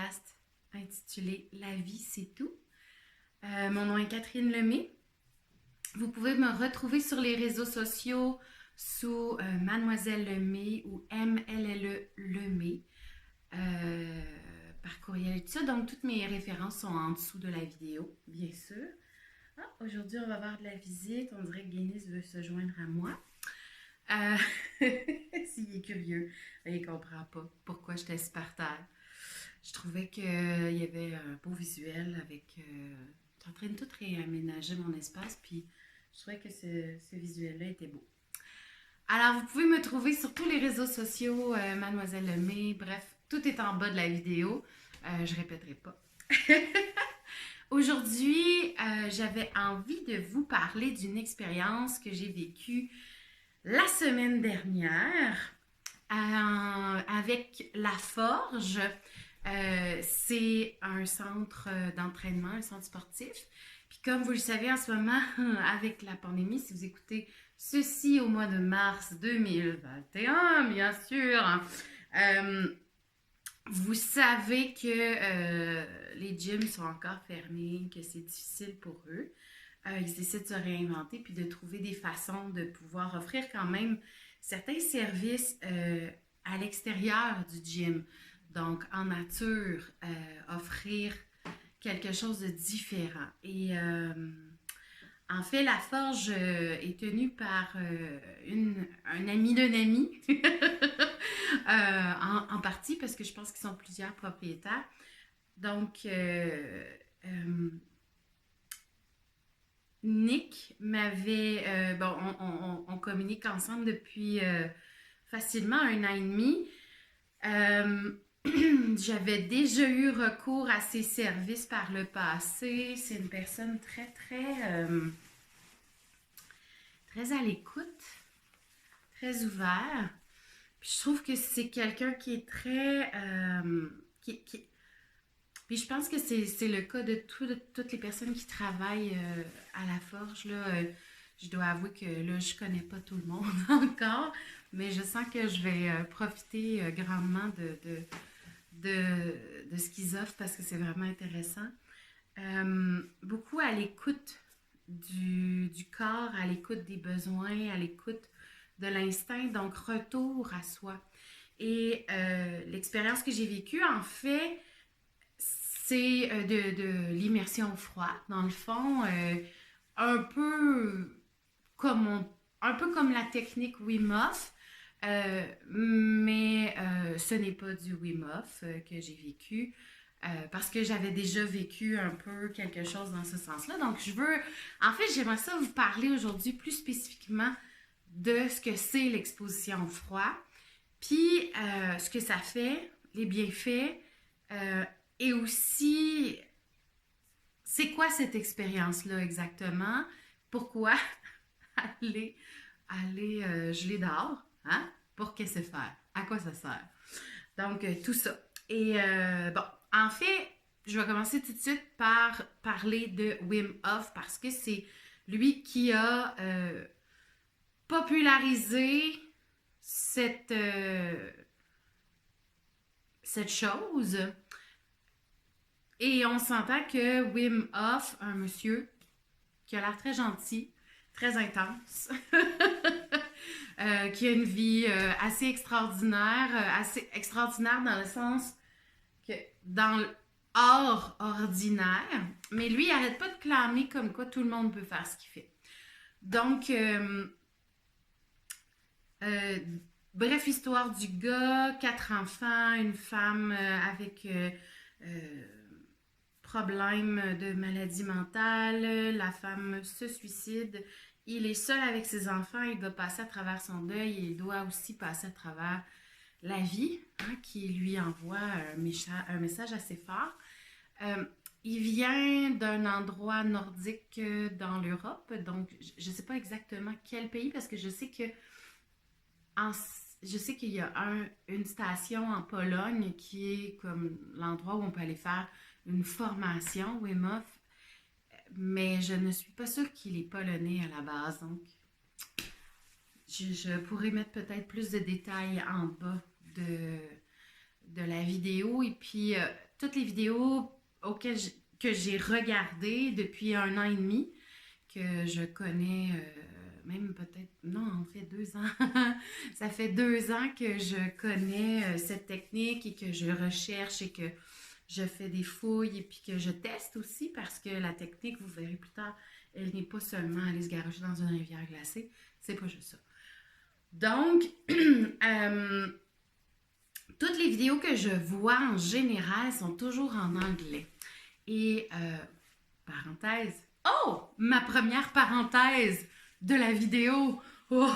podcast intitulé La vie, c'est tout. Mon nom est Catherine Lemay. Vous pouvez me retrouver sur les réseaux sociaux sous Mademoiselle Lemay ou MLLE Lemay par courriel et tout ça. Donc, toutes mes références sont en dessous de la vidéo, bien sûr. Ah, aujourd'hui, on va avoir de la visite. On dirait que Guinness veut se joindre à moi. S'il est curieux, il comprend pas pourquoi je t'ai par terre. Je trouvais qu'il y avait un beau visuel avec... je suis en train de tout réaménager mon espace, puis je trouvais que ce visuel-là était beau. Alors, vous pouvez me trouver sur tous les réseaux sociaux, Mademoiselle Lemay, bref, tout est en bas de la vidéo. Je répéterai pas. Aujourd'hui, j'avais envie de vous parler d'une expérience que j'ai vécue la semaine dernière avec La Forge. C'est un centre d'entraînement, un centre sportif. Puis comme vous le savez en ce moment, avec la pandémie, si vous écoutez ceci au mois de mars 2021, bien sûr, vous savez que les gyms sont encore fermés, que c'est difficile pour eux. Ils essaient de se réinventer puis de trouver des façons de pouvoir offrir quand même certains services à l'extérieur du gym. Donc, en nature, offrir quelque chose de différent. Et en fait, la forge est tenue par un ami d'un ami, en partie, parce que je pense qu'ils sont plusieurs propriétaires. Donc, Nick m'avait... bon, on communique ensemble depuis facilement 1 an et demi. J'avais déjà eu recours à ses services par le passé. C'est une personne très à l'écoute, très ouvert. Puis je trouve que c'est quelqu'un qui est très... Puis je pense que c'est le cas de toutes les personnes qui travaillent à la forge. Là, je dois avouer que là, je connais pas tout le monde encore, mais je sens que je vais profiter grandement de ce qu'ils offrent parce que c'est vraiment intéressant. Beaucoup à l'écoute du corps, à l'écoute des besoins, à l'écoute de l'instinct, donc retour à soi. Et l'expérience que j'ai vécue, en fait, c'est de l'immersion au froid, dans le fond, un peu un peu comme la technique Wim Hof, mais ce n'est pas du Wim Hof que j'ai vécu, parce que j'avais déjà vécu un peu quelque chose dans ce sens-là. Donc, en fait, j'aimerais ça vous parler aujourd'hui plus spécifiquement de ce que c'est l'exposition au froid, puis ce que ça fait, les bienfaits, et aussi, c'est quoi cette expérience-là exactement? Pourquoi aller geler dehors? Hein? Pour qu'est-ce que c'est faire? À quoi ça sert? Donc, tout ça. Et bon, en fait, je vais commencer tout de suite par parler de Wim Hof parce que c'est lui qui a popularisé cette chose. Et on s'entend que Wim Hof, un monsieur qui a l'air très gentil, très intense, qui a une vie assez extraordinaire dans le sens que dans le hors ordinaire, mais lui, il n'arrête pas de clamer comme quoi tout le monde peut faire ce qu'il fait. Donc, bref histoire du gars, 4 enfants, une femme avec problème de maladie mentale, la femme se suicide, il est seul avec ses enfants, il doit passer à travers son deuil et il doit aussi passer à travers la vie, hein, qui lui envoie un message assez fort. Il vient d'un endroit nordique dans l'Europe, donc je ne sais pas exactement quel pays, parce que je sais qu'il y a une station en Pologne qui est comme l'endroit où on peut aller faire une formation Wim Hof, mais je ne suis pas sûre qu'il est polonais à la base, donc je pourrais mettre peut-être plus de détails en bas de la vidéo. Et puis, toutes les vidéos que j'ai regardées depuis 1 an et demi, que je connais, même peut-être, non, en fait 2 ans. Ça fait 2 ans que je connais cette technique et que je recherche et que je fais des fouilles et puis que je teste aussi parce que la technique, vous verrez plus tard, elle n'est pas seulement aller se garocher dans une rivière glacée, c'est pas juste ça. Donc, toutes les vidéos que je vois en général sont toujours en anglais. Et, parenthèse, oh, ma première parenthèse de la vidéo. Oh,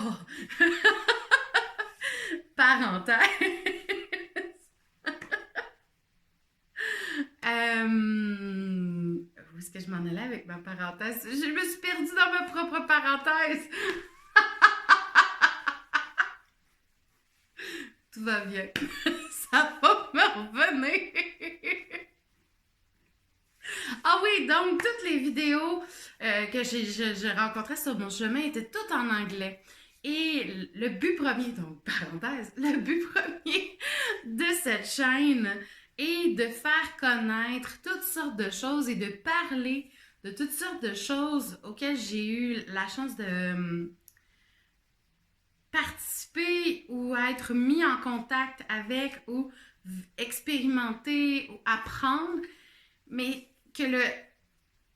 parenthèse. Où est-ce que je m'en allais avec ma parenthèse? Je me suis perdue dans ma propre parenthèse. Tout va bien. Ça va me revenir. Ah oui, donc toutes les vidéos que j'ai rencontrées sur mon chemin étaient toutes en anglais. Et le but premier, donc parenthèse, le but premier de cette chaîne est de faire connaître toutes sortes de choses et de parler de toutes sortes de choses auxquelles j'ai eu la chance de participer ou être mis en contact avec ou expérimenter ou apprendre, mais que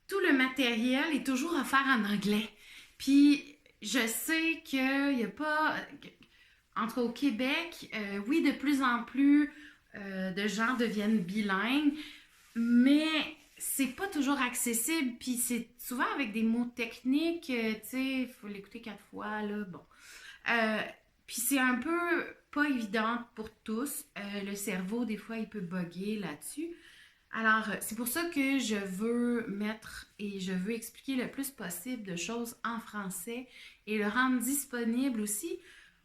tout le matériel est toujours offert en anglais. Puis je sais qu'il n'y a pas, entre au Québec, oui, de plus en plus de gens deviennent bilingues, mais c'est pas toujours accessible, puis c'est souvent avec des mots techniques, tu sais, il faut l'écouter 4 fois, là, bon. Euh, Puis c'est un peu pas évident pour tous. Le cerveau, des fois, il peut bugger là-dessus. Alors, c'est pour ça que je veux mettre et je veux expliquer le plus possible de choses en français et le rendre disponible aussi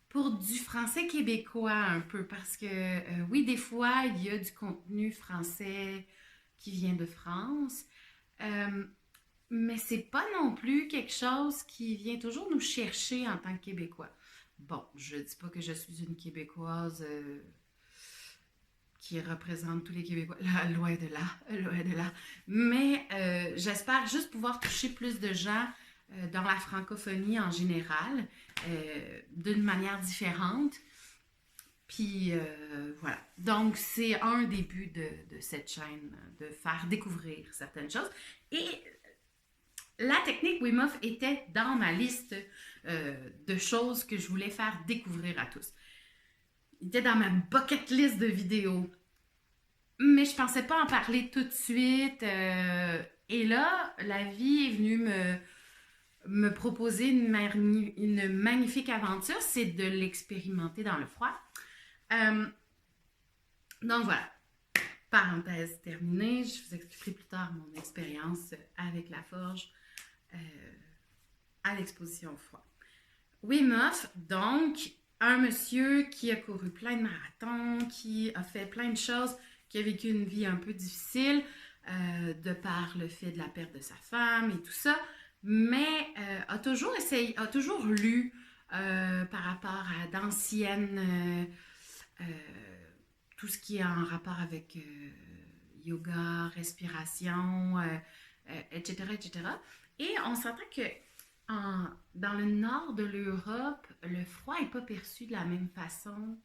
pour du français québécois un peu. Parce que, oui, des fois, il y a du contenu français qui vient de France. Euh, mais c'est pas non plus quelque chose qui vient toujours nous chercher en tant que Québécois. Bon, je dis pas que je suis une Québécoise qui représente tous les Québécois, là, loin de là, loin de là. Mais j'espère juste pouvoir toucher plus de gens dans la francophonie en général, d'une manière différente. Puis voilà. Donc, c'est un des buts de cette chaîne, de faire découvrir certaines choses. Et la technique Wim Hof était dans ma liste de choses que je voulais faire découvrir à tous. Il était dans ma bucket list de vidéos. Mais je pensais pas en parler tout de suite. Et là, la vie est venue me proposer une magnifique aventure, c'est de l'expérimenter dans le froid. Donc voilà, parenthèse terminée. Je vous expliquerai plus tard mon expérience avec la forge à l'exposition au froid. Wim Hof, donc, un monsieur qui a couru plein de marathons, qui a fait plein de choses, qui a vécu une vie un peu difficile de par le fait de la perte de sa femme et tout ça, mais a toujours essayé, a toujours lu par rapport à d'anciennes, tout ce qui est en rapport avec yoga, respiration, etc., etc. Et on s'entend que dans le nord de l'Europe, le froid n'est pas perçu de la même façon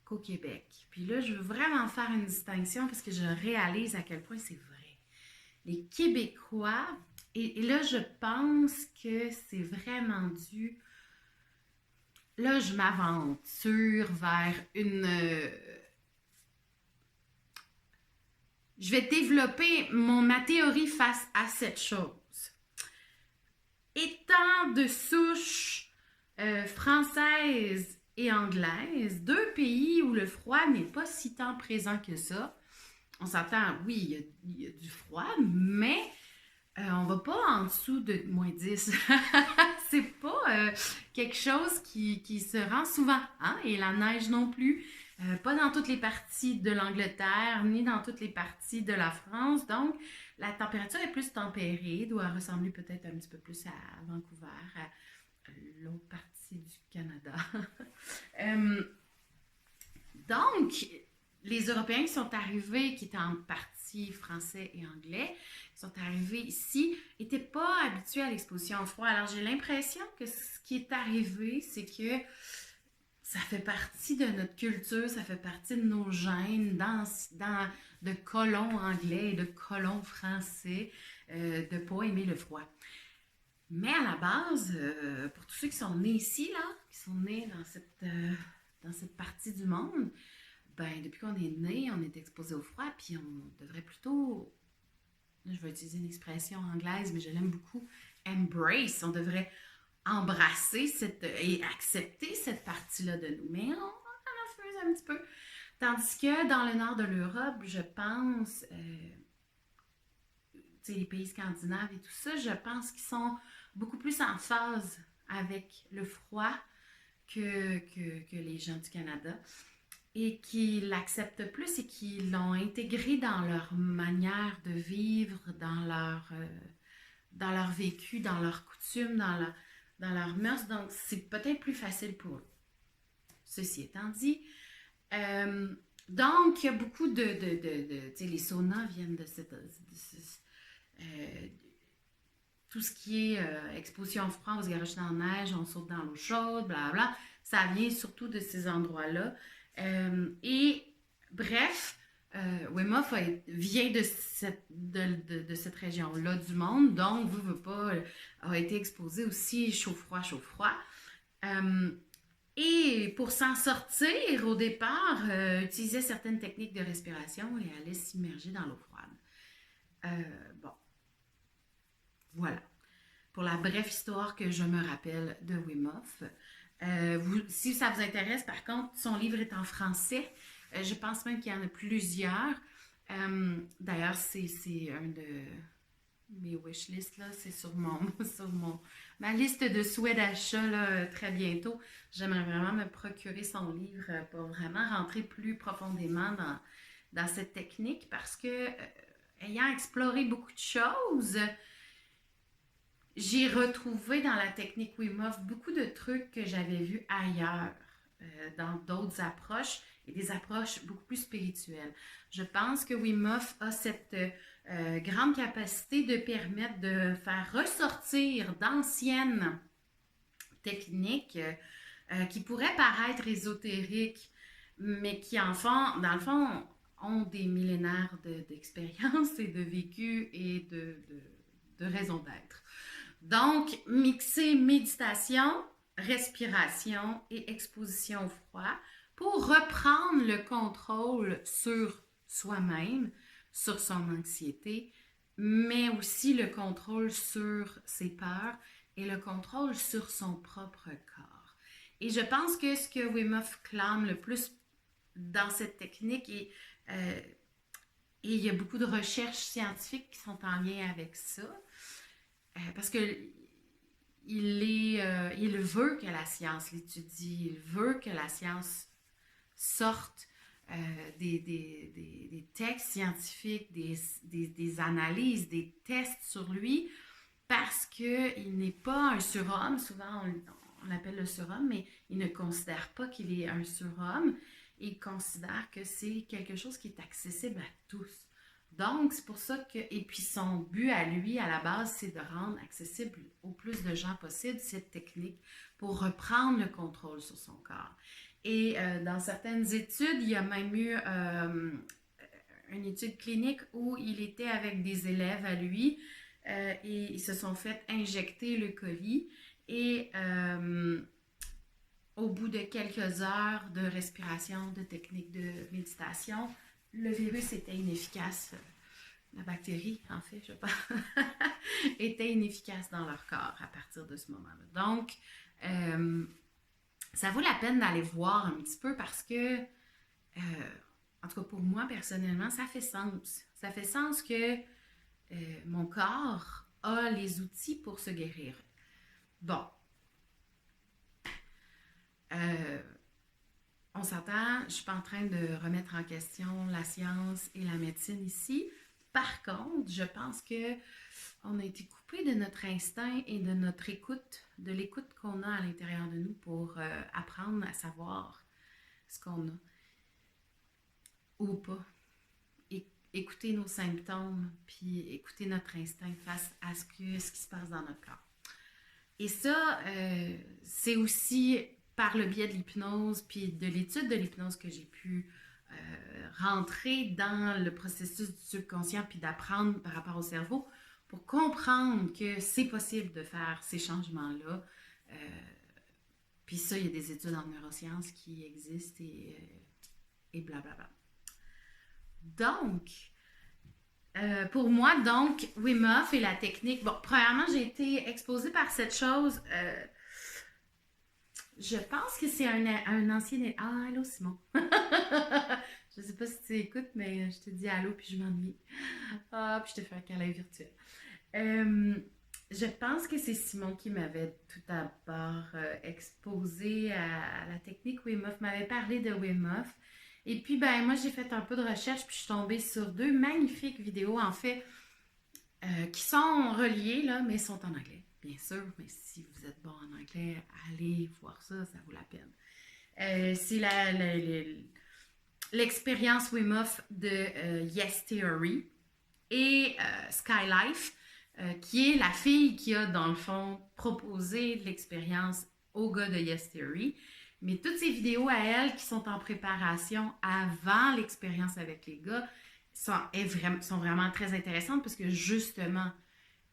qu'au Québec. Puis là, je veux vraiment faire une distinction parce que je réalise à quel point c'est vrai. Les Québécois, et là, je pense que c'est vraiment dû. Là, je m'aventure vers une. Je vais développer ma théorie face à cette chose. Étant de souche française et anglaise, deux pays où le froid n'est pas si tant présent que ça. On s'entend, oui, il y a du froid, mais on va pas en dessous de -10. C'est pas quelque chose qui se rend souvent. Hein? Et la neige non plus. Pas dans toutes les parties de l'Angleterre, ni dans toutes les parties de la France. Donc, la température est plus tempérée, doit ressembler peut-être un petit peu plus à Vancouver, à l'autre partie du Canada. Donc, les Européens qui sont arrivés, qui étaient en partie français et anglais, qui sont arrivés ici, n'étaient pas habitués à l'exposition au froid. Alors j'ai l'impression que ce qui est arrivé, c'est que ça fait partie de notre culture, ça fait partie de nos gènes de colons anglais et de colons français de ne pas aimer le froid. Mais à la base, pour tous ceux qui sont nés ici, là, qui sont nés dans cette partie du monde, ben, depuis qu'on est né, on est exposé au froid, puis on devrait plutôt, je vais utiliser une expression anglaise, mais je l'aime beaucoup, embrace. On devrait embrasser et accepter cette partie-là de nous. Mais on en refuse un petit peu. Tandis que dans le nord de l'Europe, je pense, les pays scandinaves et tout ça, je pense qu'ils sont beaucoup plus en phase avec le froid que les gens du Canada et qui l'acceptent plus et qui l'ont intégré dans leur manière de vivre, dans leur vécu, dans leurs coutumes, dans leurs mœurs. Donc, c'est peut-être plus facile pour eux. Ceci étant dit, donc, il y a beaucoup les saunas viennent tout ce qui est exposition au froid, on se garoche dans la neige, on saute dans l'eau chaude, blablabla. Ça vient surtout de ces endroits-là. Et bref, Wim Hof vient de cette région-là du monde, donc, veut pas, a été exposé aussi chaud-froid, chaud-froid. Et pour s'en sortir, au départ, utilisait certaines techniques de respiration et allait s'immerger dans l'eau froide. Bon, voilà. Pour la brève histoire que je me rappelle de Wim Hof. Si ça vous intéresse, par contre, son livre est en français. Je pense même qu'il y en a plusieurs. D'ailleurs, c'est un de mes wishlists, là. C'est sur ma liste de souhaits d'achat là, très bientôt. J'aimerais vraiment me procurer son livre pour vraiment rentrer plus profondément dans cette technique parce que, ayant exploré beaucoup de choses, j'ai retrouvé dans la technique Wim Hof beaucoup de trucs que j'avais vus ailleurs, dans d'autres approches et des approches beaucoup plus spirituelles. Je pense que Wim Hof a cette grande capacité de permettre de faire ressortir d'anciennes techniques qui pourraient paraître ésotériques, mais qui en font, dans le fond, ont des millénaires d'expérience et de vécu et de raison d'être. Donc, mixer méditation, respiration et exposition au froid pour reprendre le contrôle sur soi-même, sur son anxiété, mais aussi le contrôle sur ses peurs et le contrôle sur son propre corps. Et je pense que ce que Wim Hof clame le plus dans cette technique, et il y a beaucoup de recherches scientifiques qui sont en lien avec ça, parce que il veut que la science l'étudie, il veut que la science sorte des textes scientifiques, des analyses, des tests sur lui, parce qu'il n'est pas un surhomme. Souvent, on l'appelle le surhomme, mais il ne considère pas qu'il est un surhomme. Il considère que c'est quelque chose qui est accessible à tous. Donc, c'est pour ça que, et puis son but à lui, à la base, c'est de rendre accessible au plus de gens possible cette technique pour reprendre le contrôle sur son corps. Et dans certaines études, il y a même eu une étude clinique où il était avec des élèves à lui et ils se sont fait injecter le colis et au bout de quelques heures de respiration, de technique de méditation, le virus était inefficace. La bactérie, en fait, je pense, était inefficace dans leur corps à partir de ce moment-là. Donc, ça vaut la peine d'aller voir un petit peu parce que, en tout cas pour moi personnellement, ça fait sens. Ça fait sens que mon corps a les outils pour se guérir. Bon. On s'entend, je ne suis pas en train de remettre en question la science et la médecine ici. Par contre, je pense qu'on a été coupé de notre instinct et de notre écoute, de l'écoute qu'on a à l'intérieur de nous pour apprendre à savoir ce qu'on a. ou pas. Écouter nos symptômes, puis écouter notre instinct face à ce qui se passe dans notre corps. Et ça, c'est aussi par le biais de l'hypnose, puis de l'étude de l'hypnose que j'ai pu rentrer dans le processus du subconscient, puis d'apprendre par rapport au cerveau pour comprendre que c'est possible de faire ces changements-là. Puis ça, il y a des études en neurosciences qui existent et blablabla. Donc, pour moi, donc, Wim Hof et la technique. Bon, premièrement, j'ai été exposée par cette chose. Je pense que c'est un ancien. Ah, allô, Simon. Je sais pas si tu écoutes, mais je te dis allô, puis je m'ennuie. Ah, puis je te fais un câlin virtuel. Je pense que c'est Simon qui m'avait tout d'abord exposé à la technique Wim Hof, m'avait parlé de Wim Hof. Et puis, ben, moi, j'ai fait un peu de recherche, puis je suis tombée sur 2 magnifiques vidéos, en fait, qui sont reliées, là, mais sont en anglais, bien sûr. Mais si vous êtes bon en anglais, allez voir ça, ça vaut la peine. C'est l'expérience Wim Hof de Yes Theory et Sky Life, qui est la fille qui a, dans le fond, proposé l'expérience au gars de Yes Theory. Mais toutes ces vidéos à elle qui sont en préparation avant l'expérience avec les gars sont vraiment très intéressantes parce que justement,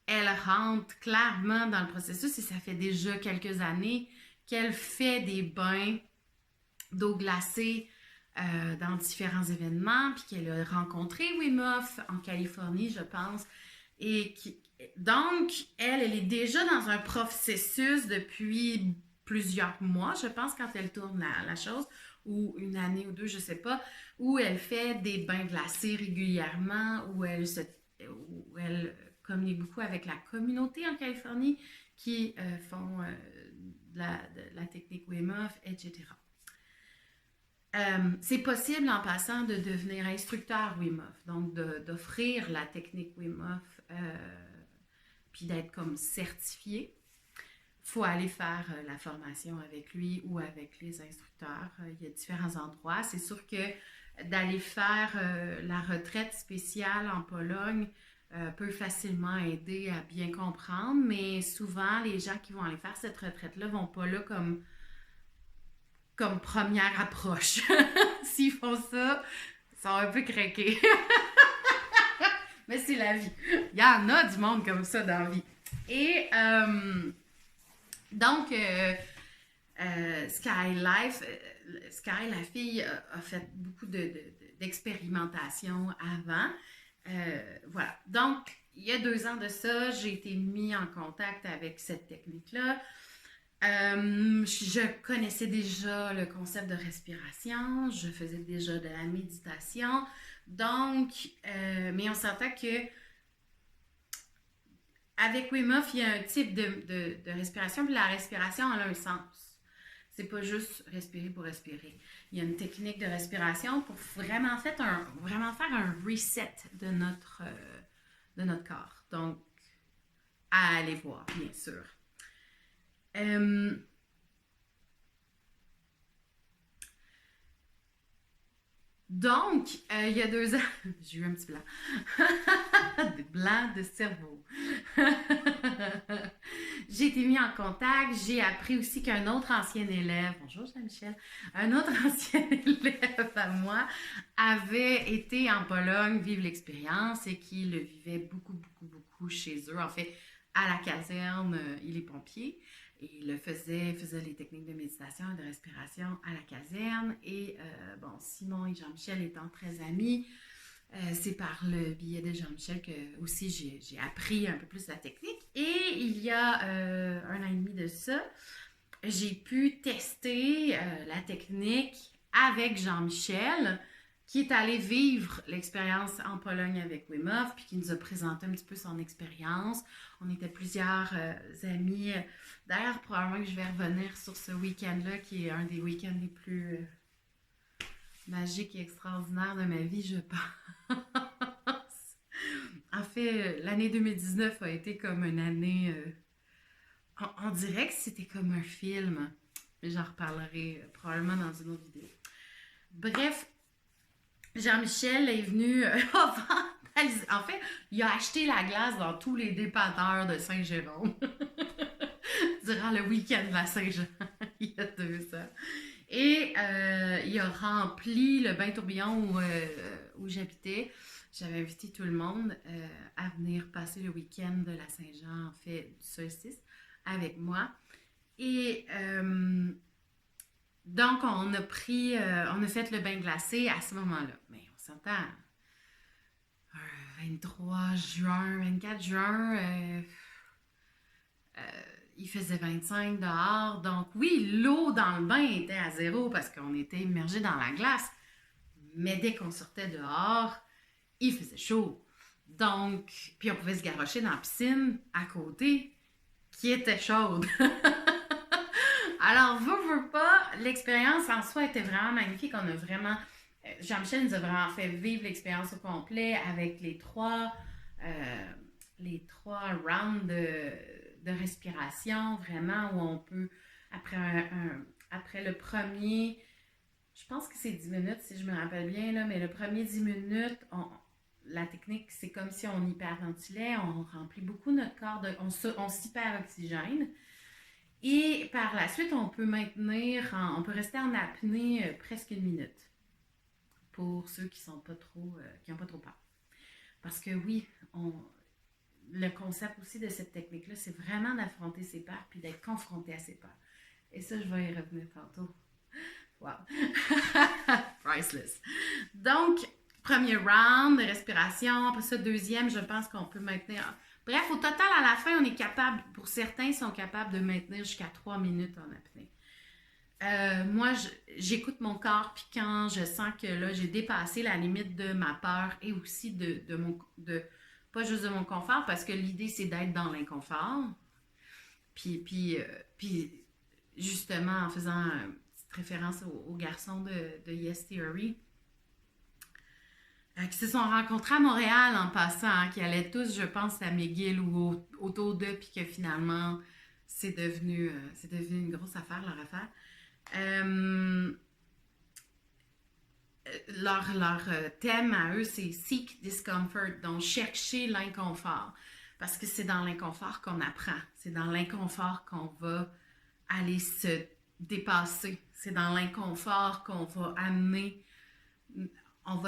elle rentre clairement dans le processus et ça fait déjà quelques années qu'elle fait des bains d'eau glacée dans différents événements, puis qu'elle a rencontré Wim Hof en Californie, je pense. Donc, elle est déjà dans un processus depuis plusieurs mois, je pense, quand elle tourne la chose, ou une année ou 2, je sais pas, où elle fait des bains glacés régulièrement, où elle communique beaucoup avec la communauté en Californie qui font de la technique Wim Hof, etc. C'est possible en passant de devenir instructeur Wim Hof, donc d'offrir la technique Wim Hof, puis d'être comme certifié. Il faut aller faire la formation avec lui ou avec les instructeurs. Il y a différents endroits. C'est sûr que d'aller faire la retraite spéciale en Pologne peut facilement aider à bien comprendre, mais souvent, les gens qui vont aller faire cette retraite-là ne vont pas là comme première approche. S'ils font ça, ils sont un peu craqués. Mais c'est la vie. Il y en a du monde comme ça dans la vie. Et donc, Sky, la fille, a fait beaucoup d'expérimentation avant. Voilà. Donc, il y a 2 ans de ça, j'ai été mis en contact avec cette technique-là. Je connaissais déjà le concept de respiration, je faisais déjà de la méditation, donc, mais on s'entend que avec Wim Hof, il y a un type de respiration, puis la respiration elle a un sens. C'est pas juste respirer pour respirer. Il y a une technique de respiration pour vraiment faire un reset de notre corps. Donc, à aller voir, bien sûr. Donc, il y a 2 ans, j'ai eu un petit blanc. Des blancs de cerveau. J'ai été mis en contact. J'ai appris aussi qu'un autre ancien élève, bonjour Jean-Michel, un autre ancien élève à moi avait été en Pologne vivre l'expérience et qu'il le vivait beaucoup chez eux. En fait, à la caserne, il est pompier. Et il faisait les techniques de méditation et de respiration à la caserne. Et Simon et Jean-Michel étant très amis, c'est par le biais de Jean-Michel que aussi j'ai appris un peu plus la technique. Et il y a 1 an et demi de ça, j'ai pu tester la technique avec Jean-Michel, qui est allé vivre l'expérience en Pologne avec Wim Hof, puis qui nous a présenté un petit peu son expérience. On était plusieurs amis. D'ailleurs, probablement que je vais revenir sur ce week-end-là, qui est un des week-ends les plus magiques et extraordinaires de ma vie, je pense. En fait, l'année 2019 a été comme une année... on dirait que c'était comme un film. Mais j'en reparlerai probablement dans une autre vidéo. Bref, Jean-Michel est venu vandaliser. En fait, il a acheté la glace dans tous les dépanneurs de Saint-Jérôme durant le week-end de la Saint-Jean, il y a 2 ans. Et il a rempli le bain tourbillon où j'habitais. J'avais invité tout le monde à venir passer le week-end de la Saint-Jean, en fait, du solstice, avec moi. Et donc, on a fait le bain glacé à ce moment-là. Mais on s'entend, 23 juin, 24 juin, il faisait 25 dehors. Donc, oui, l'eau dans le bain était à zéro parce qu'on était immergé dans la glace. Mais dès qu'on sortait dehors, il faisait chaud. Donc, puis on pouvait se garrocher dans la piscine à côté qui était chaude. Alors, veux pas, l'expérience en soi était vraiment magnifique. On a vraiment, Jean-Michel nous a vraiment fait vivre l'expérience au complet avec les trois rounds de respiration, vraiment, où on peut, après le premier, je pense que c'est 10 minutes, si je me rappelle bien, là, mais le premier 10 minutes, la technique, c'est comme si on hyperventilait, on remplit beaucoup notre corps, on s'hyperoxygène. Et par la suite, on peut on peut rester en apnée presque 1 minute pour ceux qui sont pas trop, qui n'ont pas trop peur. Parce que oui, le concept aussi de cette technique-là, c'est vraiment d'affronter ses peurs puis d'être confronté à ses peurs. Et ça, je vais y revenir tantôt. Wow! Priceless. Donc, premier round de respiration. Après ça, deuxième, je pense qu'on peut maintenir. Bref, au total, à la fin, on est capable, pour certains, ils sont capables de maintenir jusqu'à 3 minutes en apnée. Moi, j'écoute mon corps, puis quand je sens que là, j'ai dépassé la limite de ma peur et aussi pas juste de mon confort, parce que l'idée, c'est d'être dans l'inconfort. Puis justement, en faisant une petite référence aux garçons de Yes Theory, qui se sont rencontrés à Montréal en passant, hein, qui allaient tous, je pense, à McGill ou autour d'eux, puis que finalement, c'est devenu une grosse affaire, leur affaire. Leur thème à eux, c'est Seek Discomfort, donc chercher l'inconfort. Parce que c'est dans l'inconfort qu'on apprend. C'est dans l'inconfort qu'on va aller se dépasser. C'est dans l'inconfort qu'on va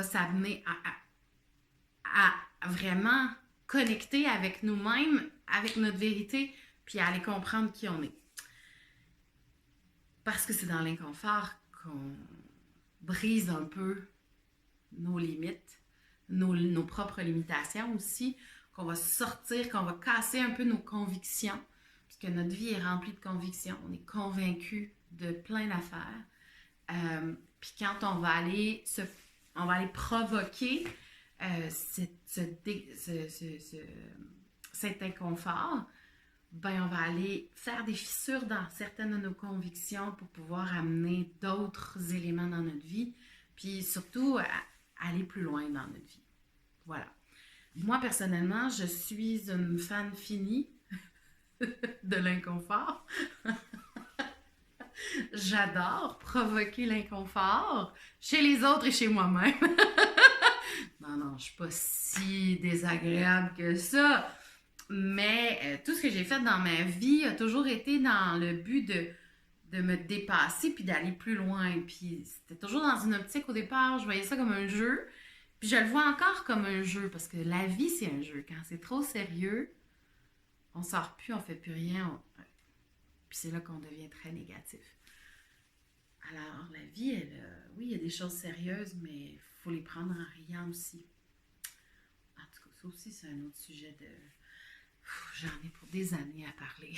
s'amener à vraiment connecter avec nous-mêmes, avec notre vérité, puis à aller comprendre qui on est. Parce que c'est dans l'inconfort qu'on brise un peu nos limites, nos propres limitations aussi, qu'on va sortir, qu'on va casser un peu nos convictions, puisque notre vie est remplie de convictions. On est convaincu de plein d'affaires. Puis quand on va aller provoquer cet inconfort, ben on va aller faire des fissures dans certaines de nos convictions pour pouvoir amener d'autres éléments dans notre vie, puis surtout aller plus loin dans notre vie. Voilà. Moi, personnellement, je suis une fan finie de l'inconfort. J'adore provoquer l'inconfort chez les autres et chez moi-même. Non, je suis pas si désagréable que ça. Mais tout ce que j'ai fait dans ma vie a toujours été dans le but de me dépasser puis d'aller plus loin. Puis c'était toujours dans une optique au départ, je voyais ça comme un jeu. Puis je le vois encore comme un jeu parce que la vie, c'est un jeu. Quand c'est trop sérieux, on sort plus, on fait plus rien. Puis c'est là qu'on devient très négatif. Alors, la vie, oui, il y a des choses sérieuses, mais il faut les prendre en riant aussi. En tout cas, ça aussi, c'est un autre sujet de... J'en ai pour des années à parler.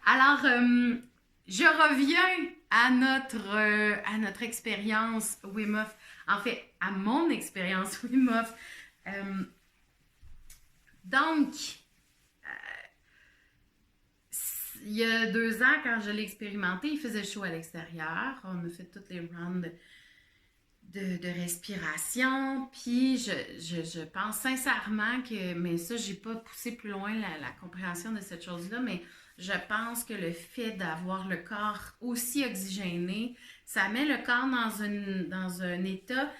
Alors, je reviens à notre expérience Wim Hof. En fait, à mon expérience Wim Hof. Donc, il y a 2 ans, quand je l'ai expérimenté, il faisait chaud à l'extérieur. On a fait toutes les rounds de respiration. Puis je pense sincèrement que, mais ça, j'ai pas poussé plus loin la compréhension de cette chose-là, mais je pense que le fait d'avoir le corps aussi oxygéné, ça met le corps dans un état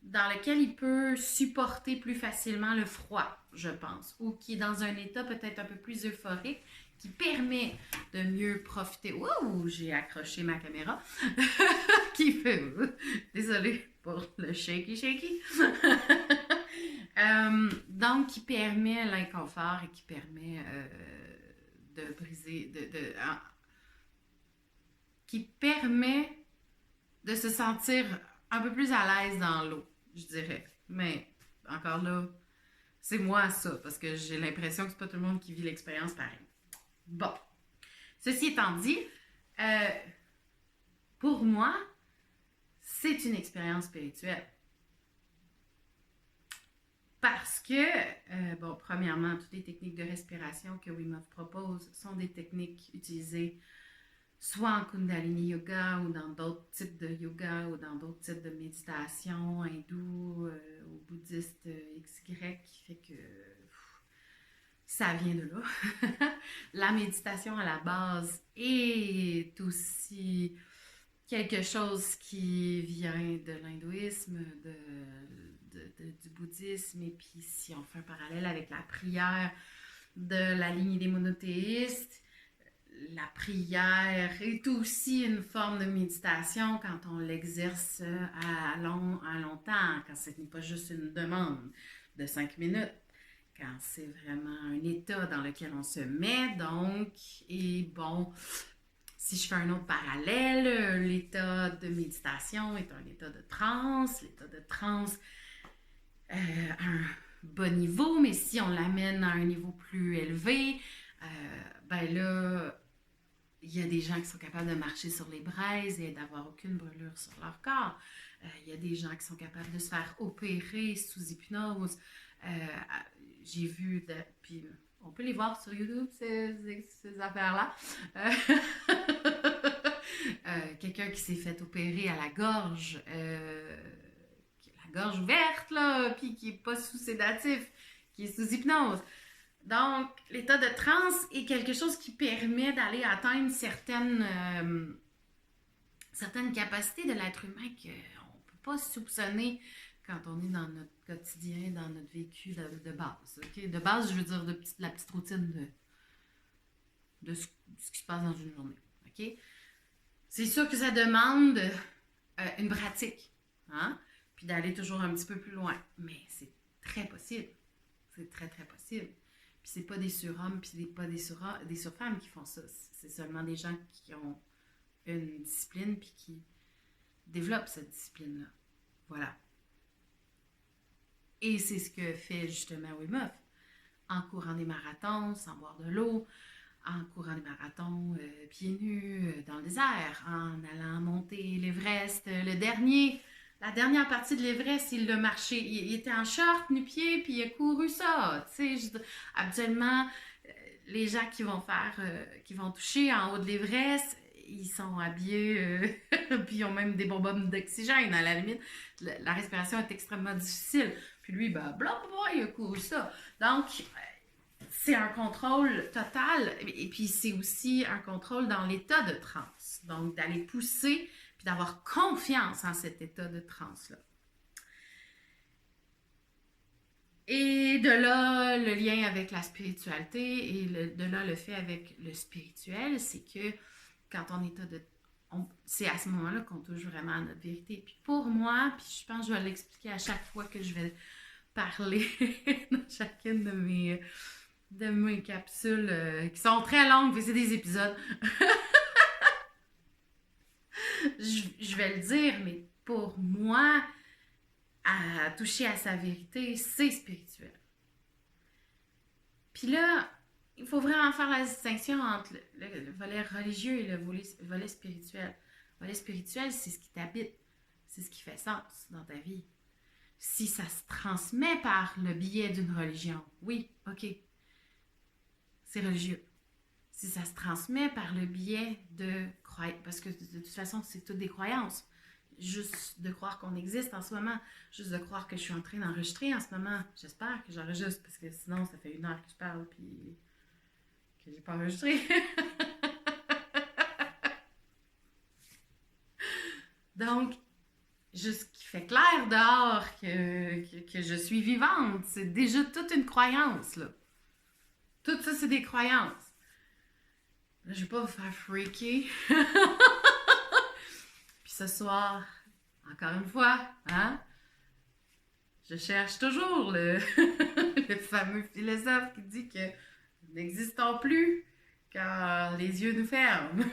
dans lequel il peut supporter plus facilement le froid, je pense, ou qui est dans un état peut-être un peu plus euphorique, qui permet de mieux profiter. Ouh, j'ai accroché ma caméra. Qui fait. Désolée pour le shaky shaky. Donc, qui permet l'inconfort et qui permet de briser. Qui permet de se sentir un peu plus à l'aise dans l'eau, je dirais. Mais encore là, c'est moi ça, parce que j'ai l'impression que c'est pas tout le monde qui vit l'expérience pareil. Bon. Ceci étant dit, pour moi, c'est une expérience spirituelle. Parce que, bon, premièrement, toutes les techniques de respiration que Wim Hof propose sont des techniques utilisées soit en Kundalini Yoga ou dans d'autres types de yoga ou dans d'autres types de méditation hindou ou bouddhiste XY, qui fait que ça vient de là. La méditation à la base est aussi quelque chose qui vient de l'hindouisme, du bouddhisme, et puis si on fait un parallèle avec la prière de la lignée des monothéistes, la prière est aussi une forme de méditation quand on l'exerce à longtemps, quand ce n'est pas juste une demande de 5 minutes, quand c'est vraiment un état dans lequel on se met, donc, et bon, si je fais un autre parallèle, l'état de méditation est un état de transe. L'état de transe à un bas niveau, mais si on l'amène à un niveau plus élevé, ben là, il y a des gens qui sont capables de marcher sur les braises et d'avoir aucune brûlure sur leur corps. Il y a des gens qui sont capables de se faire opérer sous hypnose. J'ai vu, puis on peut les voir sur YouTube, ces affaires-là. Quelqu'un qui s'est fait opérer à la gorge ouverte, là, puis qui n'est pas sous sédatif, qui est sous hypnose. Donc, l'état de transe est quelque chose qui permet d'aller atteindre certaines capacités de l'être humain qu'on ne peut pas soupçonner quand on est dans notre quotidien, dans notre vécu de base. Okay? De base, je veux dire la petite routine de ce qui se passe dans une journée. Okay? C'est sûr que ça demande une pratique, hein? Puis d'aller toujours un petit peu plus loin. Mais c'est très possible. C'est très, très possible. Puis c'est pas des surhommes, puis pas des surfemmes qui font ça. C'est seulement des gens qui ont une discipline, puis qui développent cette discipline-là. Voilà. Et c'est ce que fait justement Wim Hof. En courant des marathons, sans boire de l'eau, en courant des marathons pieds nus dans le désert, en allant monter l'Everest, la dernière partie de l'Everest, il l'a marché, il était en short, nu-pied, puis il a couru ça. Tu sais, habituellement, les gens qui vont toucher en haut de l'Everest, ils sont habillés, puis ils ont même des bonbonnes d'oxygène à la limite. La respiration est extrêmement difficile. Puis lui, ben, blablabla, il a couru ça. Donc, c'est un contrôle total, et puis c'est aussi un contrôle dans l'état de transe. Donc, d'aller pousser, puis d'avoir confiance en cet état de transe-là. Et de là, le lien avec la spiritualité, et de là, le fait avec le spirituel, c'est que quand on est c'est à ce moment-là qu'on touche vraiment à notre vérité. Puis pour moi, puis je pense que je vais l'expliquer à chaque fois que je vais parler dans chacune de mes capsules qui sont très longues, c'est des épisodes. je vais le dire, mais pour moi, à toucher à sa vérité, c'est spirituel. Puis là, il faut vraiment faire la distinction entre le volet religieux et le volet spirituel. Le volet spirituel, c'est ce qui t'habite, c'est ce qui fait sens dans ta vie. Si ça se transmet par le biais d'une religion, oui, ok, c'est religieux. Si ça se transmet par le biais de croyances, parce que de toute façon, c'est toutes des croyances. juste de croire qu'on existe en ce moment, juste de croire que je suis en train d'enregistrer en ce moment. J'espère que j'enregistre parce que sinon, ça fait 1 heure que je parle puis que j'ai pas enregistré. Donc, juste qu'il fait clair dehors que je suis vivante, c'est déjà toute une croyance, là. Tout ça, c'est des croyances. Là, je vais pas vous faire freaker. Puis ce soir, encore une fois, hein, je cherche toujours le fameux philosophe qui dit que nous n'existons plus car les yeux nous ferment.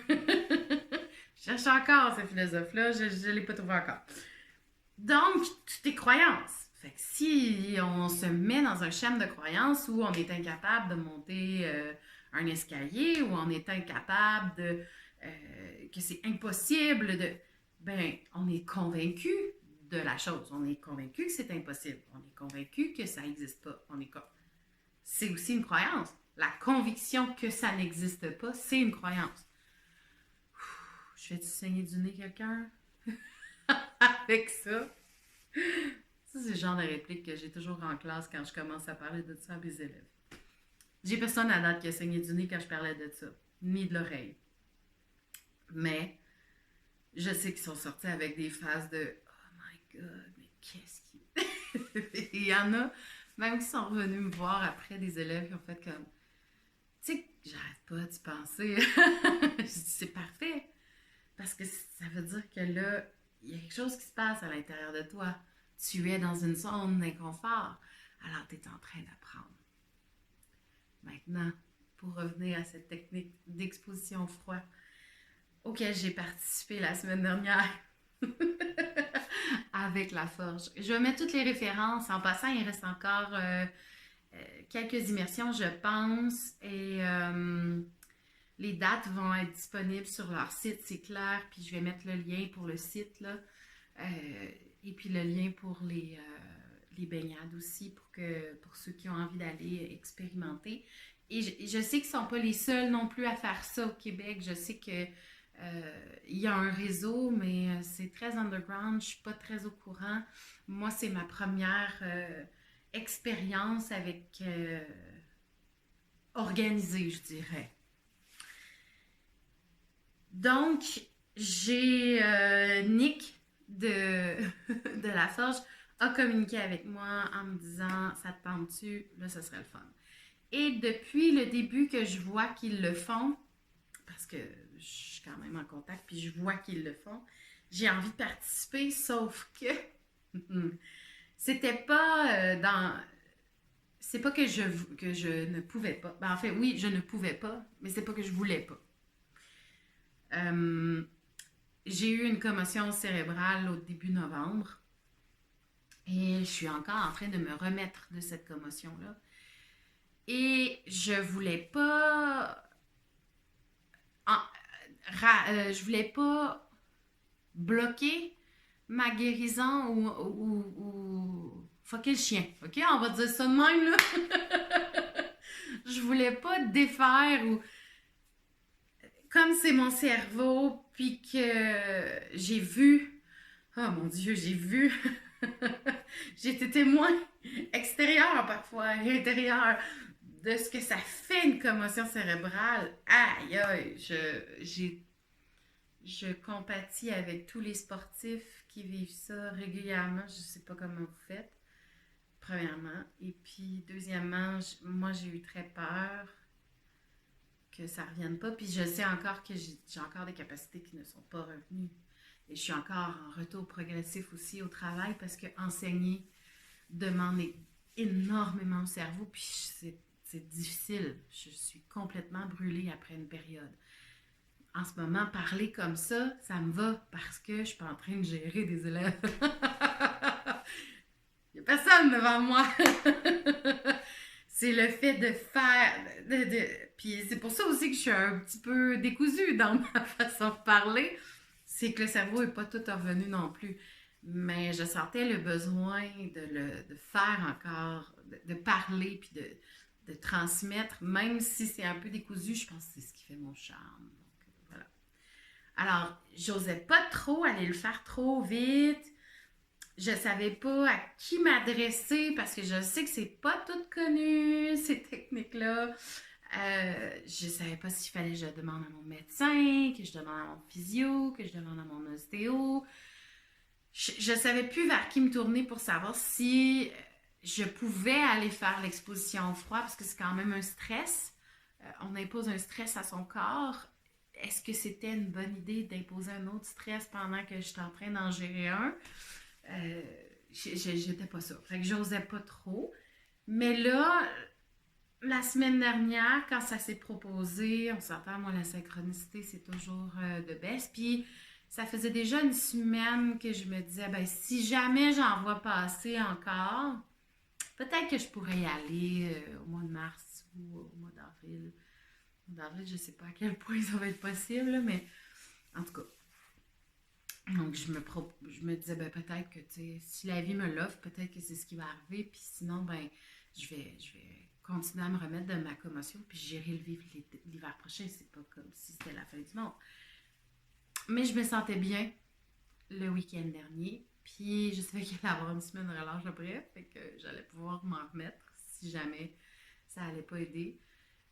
Je cherche encore ce philosophe-là, je ne l'ai pas trouvé encore. Donc, toutes tes croyances. Fait que si on se met dans un schéma de croyances où on est incapable de monter un escalier, où on est incapable de... que c'est impossible de... Ben, on est convaincu de la chose. On est convaincu que c'est impossible. On est convaincu que ça n'existe pas. C'est aussi une croyance. La conviction que ça n'existe pas, c'est une croyance. Je vais-tu saigner du nez quelqu'un avec ça? Ça, c'est le genre de réplique que j'ai toujours en classe quand je commence à parler de ça à mes élèves. J'ai personne à date qui a saigné du nez quand je parlais de ça, ni de l'oreille. Mais je sais qu'ils sont sortis avec des phases de « Oh my God, mais qu'est-ce qui... » Il y en a même qui sont revenus me voir après, des élèves qui ont fait comme « Tu sais, j'arrête pas d'y penser. » Je dis « C'est parfait. » Parce que ça veut dire que là, il y a quelque chose qui se passe à l'intérieur de toi. Tu es dans une zone d'inconfort. Alors, tu es en train d'apprendre. Maintenant, pour revenir à cette technique d'exposition au froid auquel j'ai participé la semaine dernière avec la forge. Je vais mettre toutes les références. En passant, il reste encore quelques immersions, je pense. Et les dates vont être disponibles sur leur site, c'est clair. Puis je vais mettre le lien pour le site, là. Et puis le lien pour les baignades aussi, pour ceux qui ont envie d'aller expérimenter. Et je sais qu'ils ne sont pas les seuls non plus à faire ça au Québec. Je sais que il y a un réseau, mais c'est très underground. Je ne suis pas très au courant. Moi, c'est ma première expérience avec organisée, je dirais. Donc, j'ai Nick de la Forge a communiqué avec moi en me disant « Ça te tente-tu? Là, ça serait le fun. » Et depuis le début que je vois qu'ils le font, parce que je suis quand même en contact, puis je vois qu'ils le font, j'ai envie de participer, sauf que c'était pas dans... C'est pas que je ne pouvais pas. Ben, en fait, oui, je ne pouvais pas, mais c'est pas que je voulais pas. J'ai eu une commotion cérébrale au début novembre et je suis encore en train de me remettre de cette commotion-là. Et je voulais pas... je voulais pas bloquer ma guérison ou fucker le chien. OK? On va dire ça de même, là. Je voulais pas défaire ou... Comme c'est mon cerveau, puis que j'ai vu... Oh mon Dieu, j'ai vu... J'ai été témoin extérieur parfois et intérieur de ce que ça fait une commotion cérébrale. Aïe, aïe, je compatis avec tous les sportifs qui vivent ça régulièrement. Je ne sais pas comment vous faites, premièrement. Et puis, deuxièmement, moi, j'ai eu très peur que ça ne revienne pas. Puis, je sais encore que j'ai encore des capacités qui ne sont pas revenues. Et je suis encore en retour progressif aussi au travail parce que enseigner demande énormément au cerveau. Puis, c'est difficile. Je suis complètement brûlée après une période. En ce moment, parler comme ça me va parce que je suis pas en train de gérer des élèves. Il n'y a personne devant moi. C'est le fait de faire... Puis c'est pour ça aussi que je suis un petit peu décousue dans ma façon de parler. C'est que le cerveau n'est pas tout revenu non plus. Mais je sentais le besoin de faire encore, de parler, puis de transmettre, même si c'est un peu décousu, je pense que c'est ce qui fait mon charme. Donc, voilà. Alors, j'osais pas trop aller le faire trop vite. Je savais pas à qui m'adresser parce que je sais que c'est pas tout connu, ces techniques-là. Je savais pas s'il fallait que je demande à mon médecin, que je demande à mon physio, que je demande à mon ostéo. Je savais plus vers qui me tourner pour savoir si je pouvais aller faire l'exposition au froid parce que c'est quand même un stress. On impose un stress à son corps. Est-ce que c'était une bonne idée d'imposer un autre stress pendant que j'étais en train d'en gérer un? Euh, J'étais pas ça. Fait que j'osais pas trop. Mais là, la semaine dernière, quand ça s'est proposé, on s'entend, moi, la synchronicité, c'est toujours de baisse. Puis, ça faisait déjà une semaine que je me disais, ben, si jamais j'en vois passer encore, peut-être que je pourrais y aller au mois de mars ou au mois d'avril. Au mois d'avril, je sais pas à quel point ça va être possible, là, mais en tout cas. Donc, je me disais, ben, peut-être que, tu sais, si la vie me l'offre, peut-être que c'est ce qui va arriver. Puis sinon, ben, je vais continuer à me remettre de ma commotion, puis j'irai le vivre l'hiver prochain. C'est pas comme si c'était la fin du monde. Mais je me sentais bien le week-end dernier. Puis je savais qu'il allait avoir une semaine de relâche après. Fait que j'allais pouvoir m'en remettre si jamais ça allait pas aider.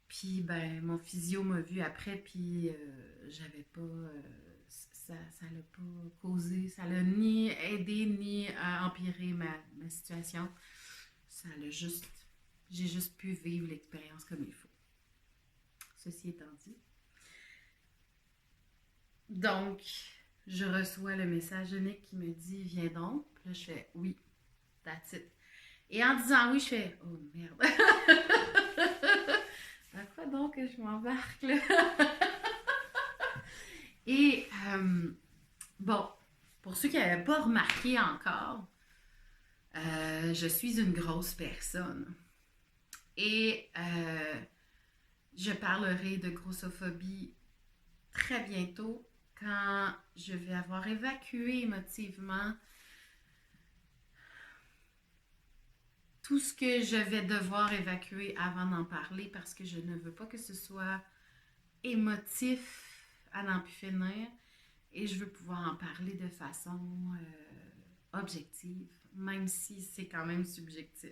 Puis ben mon physio m'a vu après, puis j'avais pas. Ça l'a pas causé, ça l'a ni aidé ni empiré ma situation. Ça l'a juste. J'ai juste pu vivre l'expérience comme il faut. Ceci étant dit. Donc, je reçois le message de Nick qui me dit viens donc. Puis là, je fais oui, that's it. Et en disant oui, je fais oh merde. À quoi donc que je m'embarque là? Et bon, pour ceux qui n'avaient pas remarqué encore, je suis une grosse personne. Et je parlerai de grossophobie très bientôt quand je vais avoir évacué émotivement tout ce que je vais devoir évacuer avant d'en parler parce que je ne veux pas que ce soit émotif à n'en plus finir et je veux pouvoir en parler de façon objective, même si c'est quand même subjectif,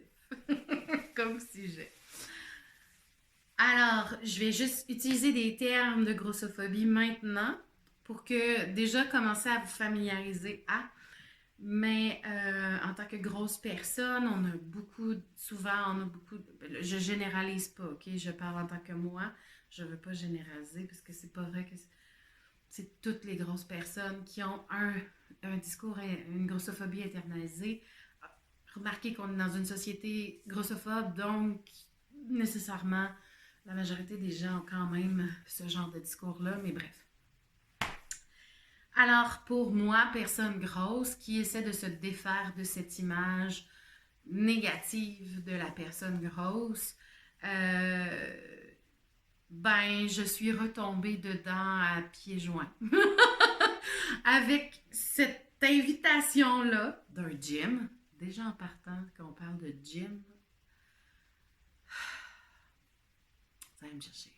comme sujet. Alors, je vais juste utiliser des termes de grossophobie maintenant pour que déjà commencer à vous familiariser à. Mais en tant que grosse personne, on a beaucoup, souvent, on a beaucoup, je généralise pas, ok? Je parle en tant que moi, je veux pas généraliser parce que c'est pas vrai que c'est toutes les grosses personnes qui ont un discours, une grossophobie internalisée. Remarquez qu'on est dans une société grossophobe, donc nécessairement la majorité des gens ont quand même ce genre de discours-là, mais bref. Alors, pour moi, personne grosse qui essaie de se défaire de cette image négative de la personne grosse, ben, je suis retombée dedans à pieds joints. Avec cette invitation-là d'un gym. Déjà en partant, quand on parle de gym, ça va me chercher.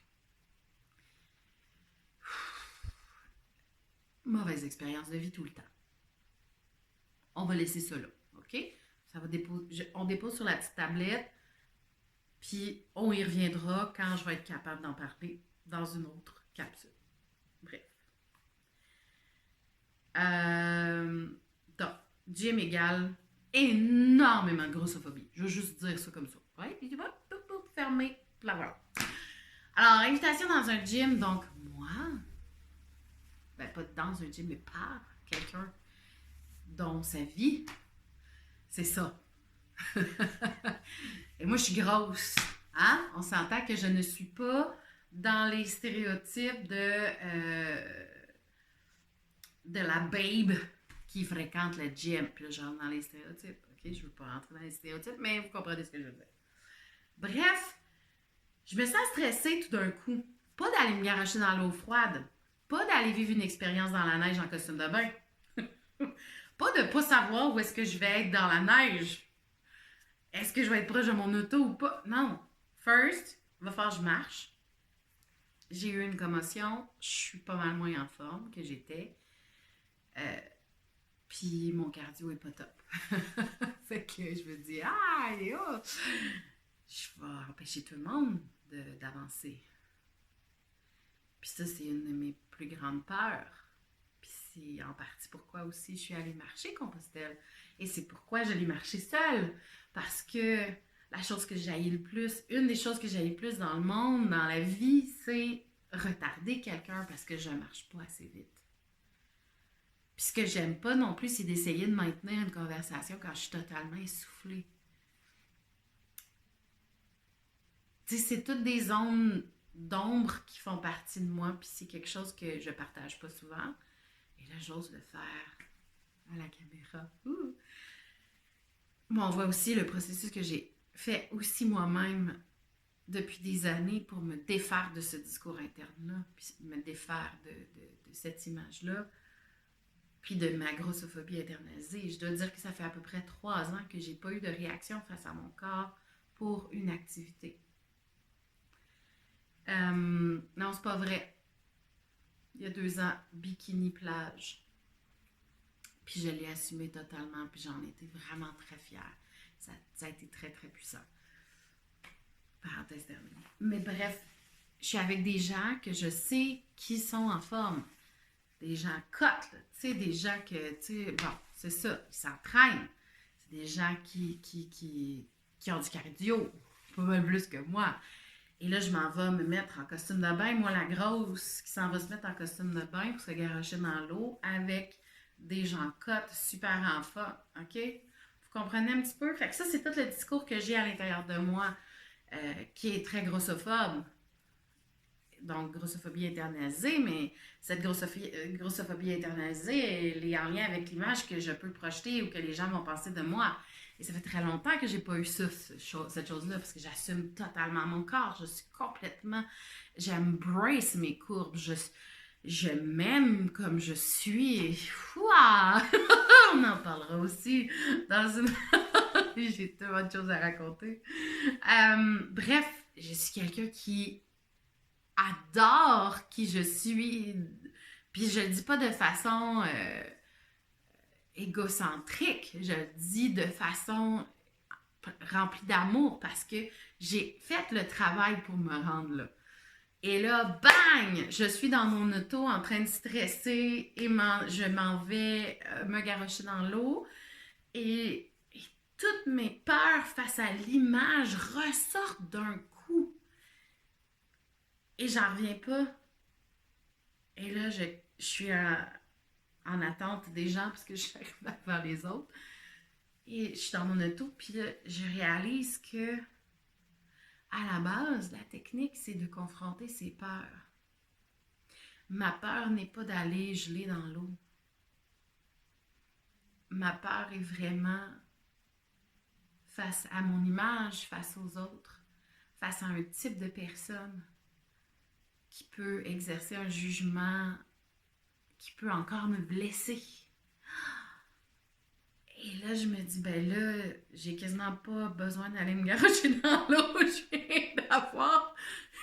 Mauvaise expérience de vie tout le temps. On va laisser ça là, OK? Ça va on dépose sur la petite tablette, puis on y reviendra quand je vais être capable d'en parler dans une autre capsule. Bref. Donc, gym égale énormément de grossophobie. Je veux juste dire ça comme ça. Ouais, puis tu vas fermer, la voilà. Alors, invitation dans un gym, donc moi, ben pas dans un gym, mais par quelqu'un dont sa vie, c'est ça. Et moi, je suis grosse. Hein? On s'entend que je ne suis pas dans les stéréotypes de la babe qui fréquente le gym. Puis là, je rentre dans les stéréotypes. OK? Je ne veux pas rentrer dans les stéréotypes, mais vous comprenez ce que je veux dire. Bref, je me sens stressée tout d'un coup. Pas d'aller me garocher dans l'eau froide. Pas d'aller vivre une expérience dans la neige en costume de bain. Pas de pas savoir où est-ce que je vais être dans la neige. Est-ce que je vais être proche de mon auto ou pas? Non. First, il va falloir que je marche. j'ai eu une commotion, je suis pas mal moins en forme que j'étais. Euh, Puis mon cardio est pas top. Fait que je me dis, ah, oh, je vais empêcher tout le monde d'avancer. Puis ça, c'est une de mes plus grandes peurs. Puis c'est en partie pourquoi aussi je suis allée marcher Compostelle. Et c'est pourquoi je l'ai marché seule. Parce que la chose que j'haïs le plus, une des choses que j'haïs le plus dans le monde, dans la vie, c'est retarder quelqu'un parce que je marche pas assez vite. Puis ce que j'aime pas non plus, c'est d'essayer de maintenir une conversation quand je suis totalement essoufflée. Tu sais, c'est toutes des zones d'ombre qui font partie de moi, puis c'est quelque chose que je partage pas souvent. Et là, j'ose le faire à la caméra. Ouh. Bon, on voit aussi le processus que j'ai fait aussi moi-même depuis des années pour me défaire de ce discours interne-là, puis me défaire de cette image-là, puis de ma grossophobie internalisée. Je dois dire que ça fait à peu près 3 ans que j'ai pas eu de réaction face à mon corps pour une activité. Non, c'est pas vrai. Il y a 2 ans, bikini plage. Puis je l'ai assumé totalement, puis j'en étais vraiment très fière. Ça a été très, très puissant. Parenthèse terminée. Mais bref, je suis avec des gens que je sais qui sont en forme. Des gens cotes, tu sais, des gens que, tu sais, bon, c'est ça, ils s'entraînent. C'est des gens qui ont du cardio, pas mal plus que moi. Et là, je m'en vais me mettre en costume de bain. Moi, la grosse qui s'en va se mettre en costume de bain pour se garocher dans l'eau avec des gens cotes super en forme. OK? Vous comprenez un petit peu? Fait que ça, c'est tout le discours que j'ai à l'intérieur de moi qui est très grossophobe. Donc, grossophobie internalisée, mais cette grossophobie internalisée, elle est en lien avec l'image que je peux projeter ou que les gens vont penser de moi. Et ça fait très longtemps que j'ai pas eu ça, cette chose-là, parce que j'assume totalement mon corps. Je suis complètement... J'embrace mes courbes. Je m'aime comme je suis. Ouah! On en parlera aussi dans une... J'ai tellement de choses à raconter. Bref, je suis quelqu'un qui adore qui je suis. Puis je le dis pas de façon égocentrique, je le dis de façon remplie d'amour parce que j'ai fait le travail pour me rendre là. Et là, bang! Je suis dans mon auto en train de stresser et je m'en vais me garrocher dans l'eau et toutes mes peurs face à l'image ressortent d'un coup. Et j'en reviens pas. Et là, je suis en attente des gens parce que je suis arrivée vers les autres. Et je suis dans mon auto, puis là, je réalise que à la base, la technique, c'est de confronter ses peurs. Ma peur n'est pas d'aller geler dans l'eau. Ma peur est vraiment face à mon image, face aux autres, face à un type de personne qui peut exercer un jugement, qui peut encore me blesser. Et là, je me dis, ben là, j'ai quasiment pas besoin d'aller me garocher dans l'eau. Je viens d'avoir.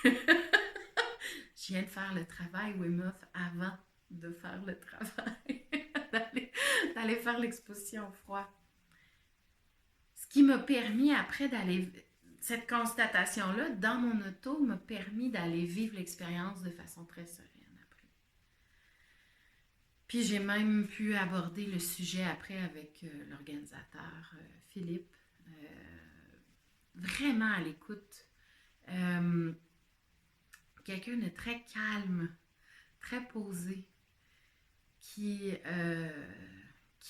Je viens de faire le travail Wim Hof avant de faire le travail. d'aller faire l'exposition au froid. Ce qui m'a permis après d'aller. Cette constatation-là, dans mon auto, m'a permis d'aller vivre l'expérience de façon très sereine après. Puis j'ai même pu aborder le sujet après avec l'organisateur Philippe, vraiment à l'écoute. Quelqu'un de très calme, très posé, qui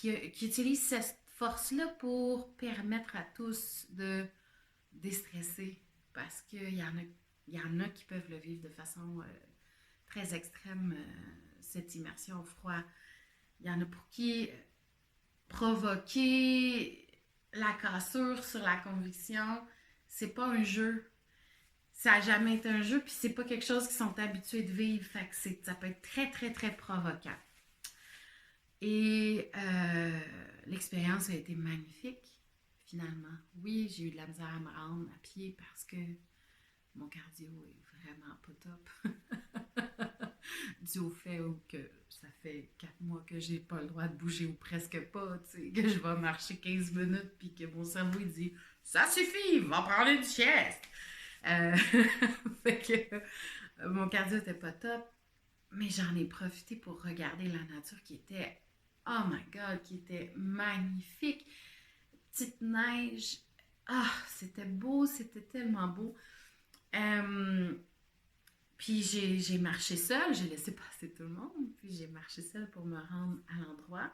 utilise cette force-là pour permettre à tous de déstresser. Parce qu'il y en a qui peuvent le vivre de façon très extrême, cette immersion au froid. Il y en a pour qui provoquer la cassure sur la conviction, c'est pas un jeu. Ça n'a jamais été un jeu, puis c'est pas quelque chose qu'ils sont habitués de vivre. Fait que ça peut être très, très, très provoquant. Et l'expérience a été magnifique, finalement. Oui, j'ai eu de la misère à me rendre à pied parce que mon cardio est vraiment pas top. dû au fait que ça fait 4 mois que j'ai pas le droit de bouger ou presque pas, tu sais, que je vais marcher 15 minutes puis que mon cerveau il dit ça suffit, va prendre une sieste. Euh, fait que mon cardio était pas top, mais j'en ai profité pour regarder la nature qui était, oh my god, qui était magnifique. Petite neige, ah, c'était beau, c'était tellement beau. Euh, Puis j'ai marché seule, j'ai laissé passer tout le monde, puis j'ai marché seule pour me rendre à l'endroit.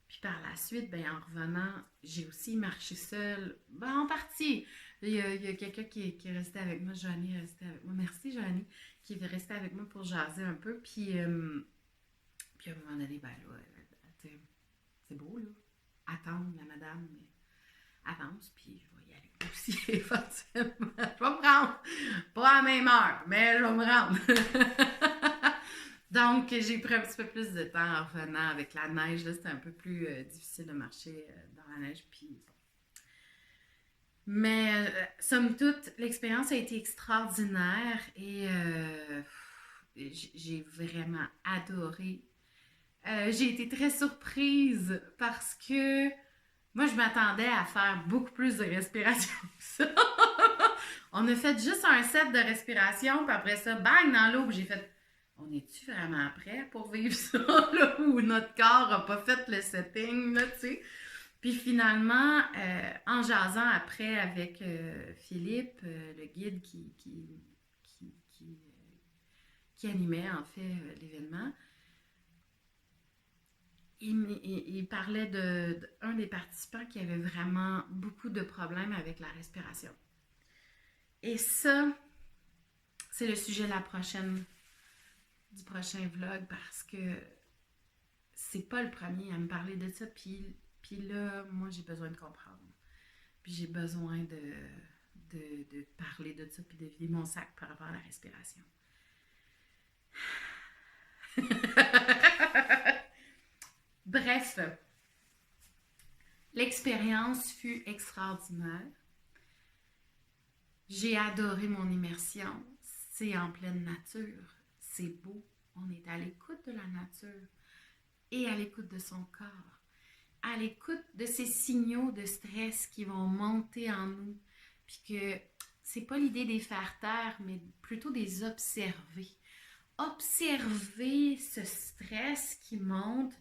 Puis par la suite, ben, en revenant, j'ai aussi marché seule, ben, en partie. Il y a quelqu'un qui est resté avec moi, Joanie est restée avec moi. Merci Joanie, qui est restée avec moi pour jaser un peu. Puis à un moment donné, ben là, c'est beau là, attendre la madame, mais avance, puis je vais y aller aussi éventuellement. Je vais me rendre. Pas à la même heure, mais je vais me rendre. Donc, j'ai pris un petit peu plus de temps en revenant avec la neige. Là, c'était un peu plus difficile de marcher dans la neige. Puis... Mais, somme toute, l'expérience a été extraordinaire et j'ai vraiment adoré. J'ai été très surprise parce que moi, je m'attendais à faire beaucoup plus de respiration que ça. On a fait juste un set de respiration, puis après ça, bang, dans l'eau, puis j'ai fait, on est-tu vraiment prêt pour vivre ça, là, où notre corps n'a pas fait le setting, là, tu sais? Puis finalement, en jasant après avec Philippe, le guide qui animait en fait l'événement, il parlait d'un des participants qui avait vraiment beaucoup de problèmes avec la respiration. Et ça, c'est le sujet du prochain vlog parce que c'est pas le premier à me parler de ça. Puis là, moi, j'ai besoin de comprendre. Puis j'ai besoin de parler de ça puis de vider mon sac par rapport à la respiration. Bref, l'expérience fut extraordinaire. J'ai adoré mon immersion. C'est en pleine nature. C'est beau. On est à l'écoute de la nature et à l'écoute de son corps. À l'écoute de ces signaux de stress qui vont monter en nous. Puis que c'est pas l'idée de les faire taire, mais plutôt de les observer. Observer ce stress qui monte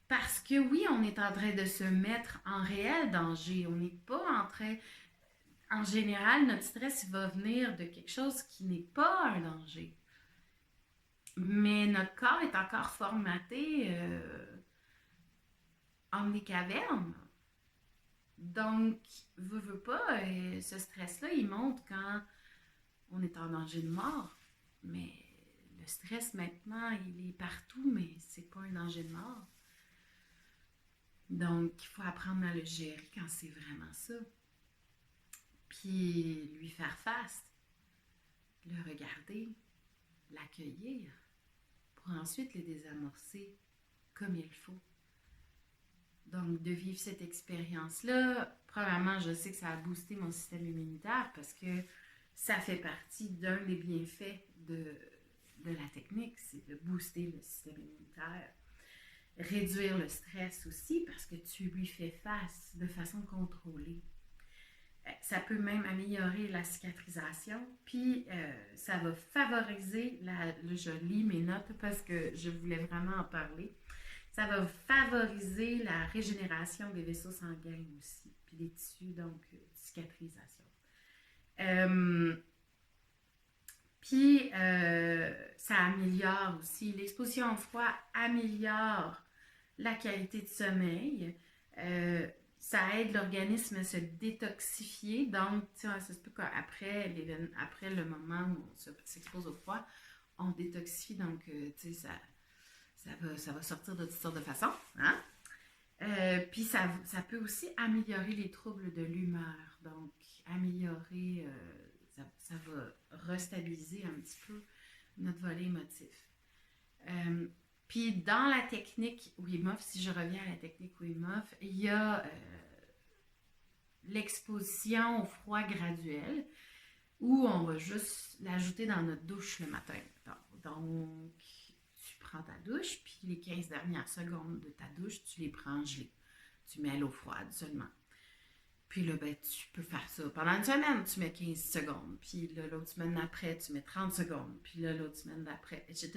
parce que oui, on est en train de se mettre en réel danger. On n'est pas en train... En général, notre stress va venir de quelque chose qui n'est pas un danger. Mais notre corps est encore formaté en des cavernes. Donc, veut pas, ce stress-là, il monte quand on est en danger de mort. Mais le stress, maintenant, il est partout, mais c'est pas un danger de mort. Donc, il faut apprendre à le gérer quand c'est vraiment ça. Puis lui faire face, le regarder, l'accueillir, pour ensuite le désamorcer comme il faut. Donc, de vivre cette expérience-là, premièrement, je sais que ça a boosté mon système immunitaire parce que ça fait partie d'un des bienfaits de la technique, c'est de booster le système immunitaire. Réduire le stress aussi parce que tu lui fais face de façon contrôlée. Ça peut même améliorer la cicatrisation, puis ça va favoriser, je lis mes notes parce que je voulais vraiment en parler, ça va favoriser la régénération des vaisseaux sanguins aussi, puis des tissus, donc cicatrisation. Puis ça améliore aussi, l'exposition au froid améliore la qualité de sommeil, ça aide l'organisme à se détoxifier. Donc, ça se peut qu'après le moment où on s'expose au froid, on détoxifie. Donc, ça va sortir de toutes sortes de façons. Hein? Puis, ça peut aussi améliorer les troubles de l'humeur. Donc, améliorer, ça va restabiliser un petit peu notre volet émotif. Puis dans la technique Wim Hof, si je reviens à la technique Wim Hof, il y a l'exposition au froid graduel où on va juste l'ajouter dans notre douche le matin. Donc, prends ta douche, puis les 15 dernières secondes de ta douche, tu les prends gelées. Tu mets l'eau froide seulement. Puis là, ben, tu peux faire ça. Pendant une semaine, tu mets 15 secondes. Puis là, l'autre semaine d'après, tu mets 30 secondes. Puis là, l'autre semaine d'après, etc.,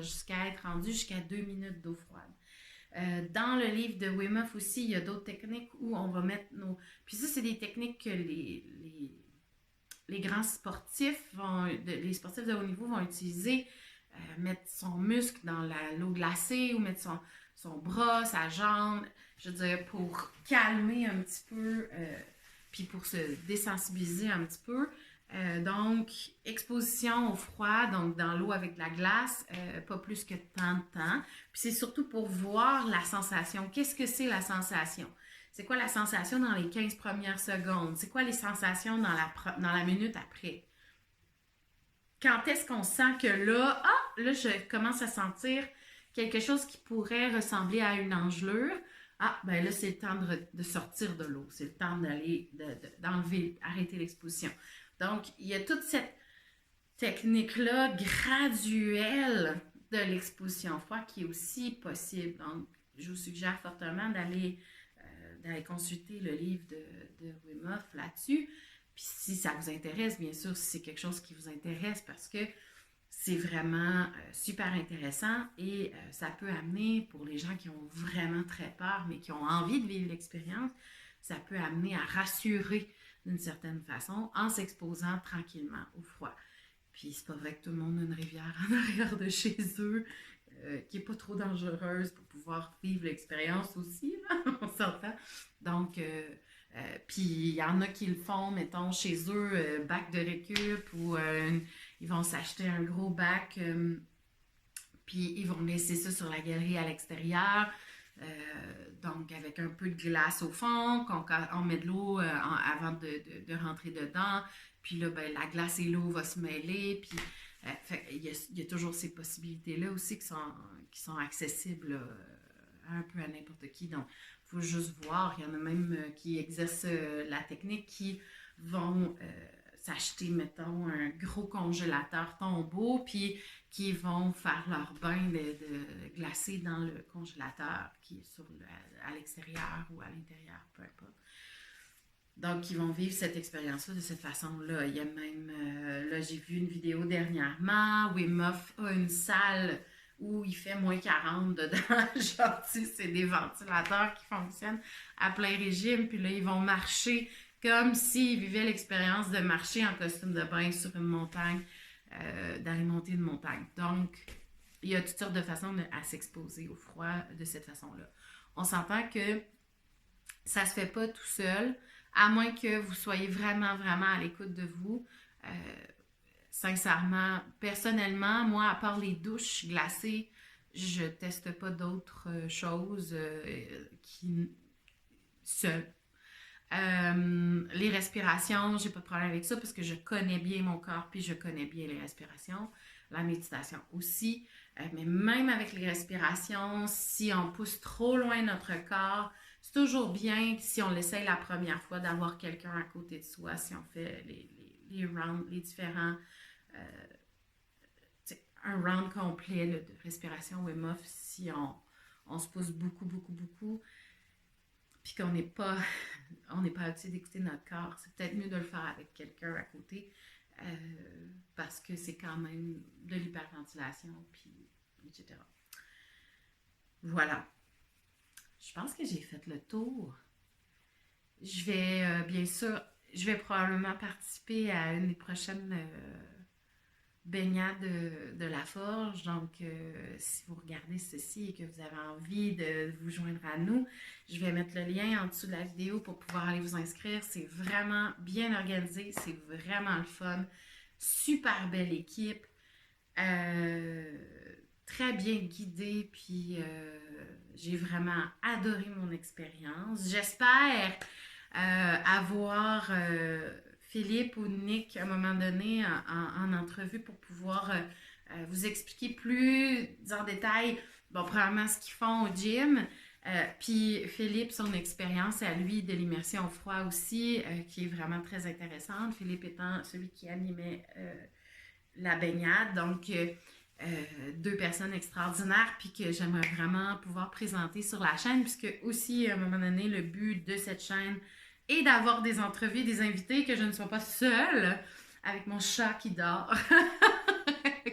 jusqu'à être rendu jusqu'à 2 minutes d'eau froide. Dans le livre de Wim Hof aussi, il y a d'autres techniques où on va mettre nos... Puis ça, c'est des techniques que les grands sportifs, les sportifs de haut niveau vont utiliser. Mettre son muscle dans l'eau glacée ou mettre son bras, sa jambe, je veux dire, pour calmer un petit peu, puis pour se désensibiliser un petit peu. Donc, exposition au froid, donc dans l'eau avec de la glace, pas plus que tant de temps. Puis c'est surtout pour voir la sensation. Qu'est-ce que c'est la sensation? C'est quoi la sensation dans les 15 premières secondes? C'est quoi les sensations dans la minute après? Quand est-ce qu'on sent que là, là, je commence à sentir quelque chose qui pourrait ressembler à une engelure. Ah, ben là, c'est le temps de sortir de l'eau. C'est le temps d'enlever, arrêter l'exposition. Donc, il y a toute cette technique-là graduelle de l'exposition froide qui est aussi possible. Donc, je vous suggère fortement d'aller consulter le livre de Wim Hof là-dessus. Puis si ça vous intéresse, bien sûr, si c'est quelque chose qui vous intéresse, parce que c'est vraiment super intéressant et ça peut amener, pour les gens qui ont vraiment très peur, mais qui ont envie de vivre l'expérience, ça peut amener à rassurer d'une certaine façon en s'exposant tranquillement au froid. Puis c'est pas vrai que tout le monde a une rivière en arrière de chez eux qui n'est pas trop dangereuse pour pouvoir vivre l'expérience aussi, là, on s'entend. Donc, puis il y en a qui le font, mettons, chez eux, bac de récup ou ils vont s'acheter un gros bac, puis ils vont laisser ça sur la galerie à l'extérieur, donc avec un peu de glace au fond, on met de l'eau avant de rentrer dedans, puis là, ben, la glace et l'eau vont se mêler, puis il y a toujours ces possibilités-là aussi qui sont accessibles un peu à n'importe qui, donc il faut juste voir, il y en a même qui exercent la technique, qui vont s'acheter, mettons, un gros congélateur tombeau, puis qui vont faire leur bain de glacé dans le congélateur qui est à l'extérieur ou à l'intérieur, peu importe. Donc, ils vont vivre cette expérience-là de cette façon-là. Il y a même, là, j'ai vu une vidéo dernièrement, Wim Hof a une salle où il fait moins 40 dedans. Genre, c'est des ventilateurs qui fonctionnent à plein régime, puis là, ils vont marcher comme s'ils vivaient l'expérience de marcher en costume de bain sur une montagne, d'aller monter une montagne. Donc, il y a toutes sortes de façons à s'exposer au froid de cette façon-là. On s'entend que ça se fait pas tout seul, à moins que vous soyez vraiment, vraiment à l'écoute de vous. Sincèrement, personnellement, moi, à part les douches glacées, je teste pas d'autres choses seules. Les respirations, j'ai pas de problème avec ça parce que je connais bien mon corps puis je connais bien les respirations. La méditation aussi. Mais même avec les respirations, si on pousse trop loin notre corps, c'est toujours bien, si on l'essaye la première fois, d'avoir quelqu'un à côté de soi, si on fait les rounds, les différents... un round complet là, de respiration Wim Hof, si on se pousse beaucoup, beaucoup, beaucoup, puis qu'on n'est pas habitué d'écouter notre corps, c'est peut-être mieux de le faire avec quelqu'un à côté, parce que c'est quand même de l'hyperventilation, puis etc. Voilà. Je pense que j'ai fait le tour. Je vais, bien sûr, je vais probablement participer à une des prochaines baignade de la forge. Donc, si vous regardez ceci et que vous avez envie de vous joindre à nous, je vais mettre le lien en dessous de la vidéo pour pouvoir aller vous inscrire. C'est vraiment bien organisé, c'est vraiment le fun. Super belle équipe, très bien guidée, puis j'ai vraiment adoré mon expérience. J'espère avoir... Philippe ou Nick, à un moment donné, en entrevue pour pouvoir vous expliquer plus en détail, bon, premièrement, ce qu'ils font au gym, puis Philippe, son expérience à lui de l'immersion au froid aussi, qui est vraiment très intéressante. Philippe étant celui qui animait la baignade. Donc, deux personnes extraordinaires, puis que j'aimerais vraiment pouvoir présenter sur la chaîne, puisque aussi, à un moment donné, le but de cette chaîne est d'avoir des entrevues, des invités, que je ne sois pas seule avec mon chat qui dort,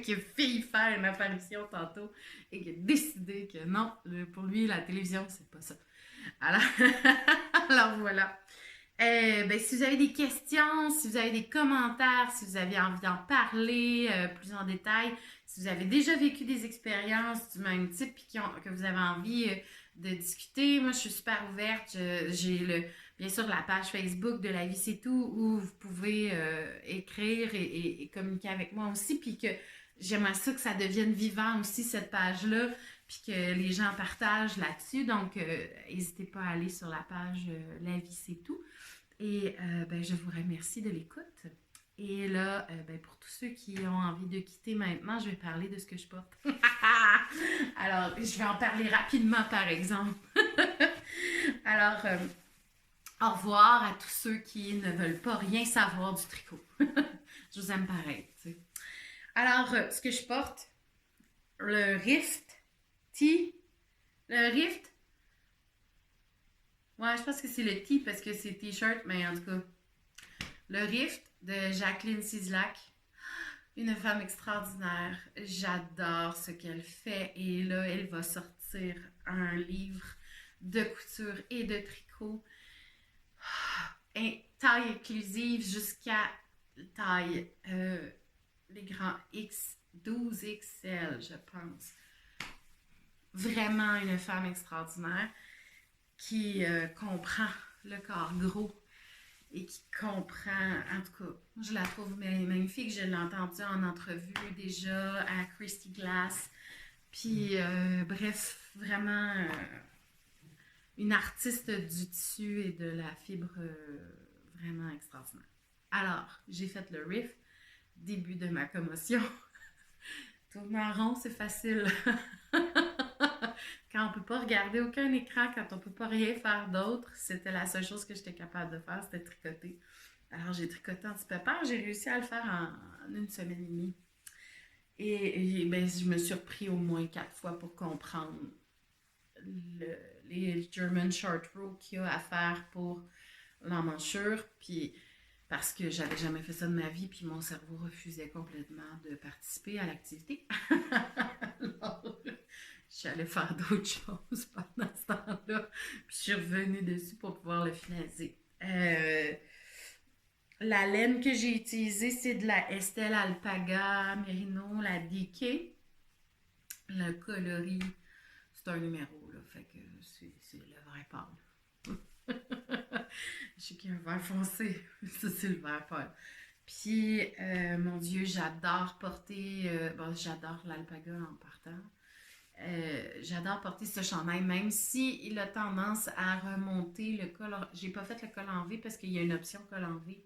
qui a failli faire une apparition tantôt, et qui a décidé que non, pour lui, la télévision, c'est pas ça. Alors, alors voilà. Ben, si vous avez des questions, si vous avez des commentaires, si vous avez envie d'en parler plus en détail, si vous avez déjà vécu des expériences du même type et que vous avez envie de discuter, moi je suis super ouverte. J'ai bien sûr la page Facebook de La Vie c'est tout où vous pouvez écrire et communiquer avec moi aussi. Puis que j'aimerais ça que ça devienne vivant aussi cette page-là. Puis que les gens partagent là-dessus. Donc, n'hésitez pas à aller sur la page La Vie c'est tout. Et ben, je vous remercie de l'écoute. Et là, ben, pour tous ceux qui ont envie de quitter maintenant, je vais parler de ce que je porte. Alors, je vais en parler rapidement, par exemple. Alors, au revoir à tous ceux qui ne veulent pas rien savoir du tricot. Je vous aime pareil. Tu sais. Alors, ce que je porte, le Rift Tee. Le Rift, ouais, je pense que c'est le Tee parce que c'est T-shirt, mais en tout cas, le Rift de Jacqueline Cislac. Une femme extraordinaire. J'adore ce qu'elle fait. Et là, elle va sortir un livre de couture et de tricot. Taille inclusive jusqu'à taille les grands X, 12XL, je pense. Vraiment une femme extraordinaire qui comprend le corps gros et qui comprend, en tout cas, je la trouve magnifique. Je l'ai entendue en entrevue déjà à Christy Glass. Puis, bref, vraiment une artiste du tissu et de la fibre vraiment extraordinaire. Alors, j'ai fait le riff, début de ma commotion. Tourner en rond, c'est facile. Quand on peut pas regarder aucun écran, quand on peut pas rien faire d'autre, c'était la seule chose que j'étais capable de faire, c'était tricoter. Alors j'ai tricoté un petit peu peur, j'ai réussi à le faire en une semaine et demie. Et ben, je me suis repris au moins 4 fois pour comprendre les German short row qu'il y a à faire pour l'emmanchure. Puis parce que j'avais jamais fait ça de ma vie, puis mon cerveau refusait complètement de participer à l'activité. Alors, je suis allée faire d'autres choses pendant ce temps-là, puis je suis revenue dessus pour pouvoir le finaliser. La laine que j'ai utilisée, c'est de la Estelle Alpaga Merino, la DK. Le coloris, c'est un numéro, là, fait que c'est le vert pâle. Je sais qu'il y a un vert foncé, ça c'est le vert pâle. Puis, mon Dieu, j'adore porter, bon, j'adore l'alpaga en partant. J'adore porter ce chandail, même si il a tendance à remonter le col. J'ai pas fait le col en V parce qu'il y a une option col en V.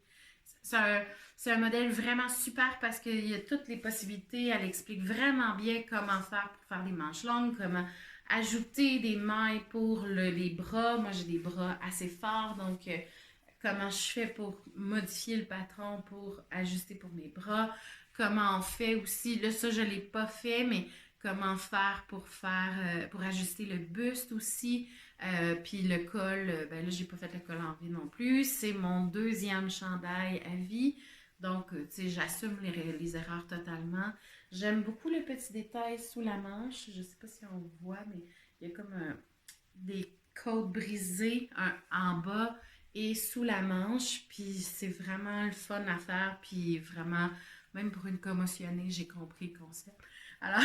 C'est un modèle vraiment super parce qu'il y a toutes les possibilités. Elle explique vraiment bien comment faire pour faire des manches longues, comment ajouter des mailles pour les bras. Moi, j'ai des bras assez forts, donc comment je fais pour modifier le patron pour ajuster pour mes bras. Comment on fait aussi, là ça je ne l'ai pas fait, mais comment faire pour ajuster le buste aussi. Puis le col, ben là, j'ai pas fait le col en vie non plus. C'est mon deuxième chandail à vie. Donc, tu sais, j'assume les erreurs totalement. J'aime beaucoup le petit détail sous la manche. Je sais pas si on voit, mais il y a comme des côtes brisées en bas et sous la manche. Puis c'est vraiment le fun à faire. Puis vraiment, même pour une commotionnée, j'ai compris le concept. Alors,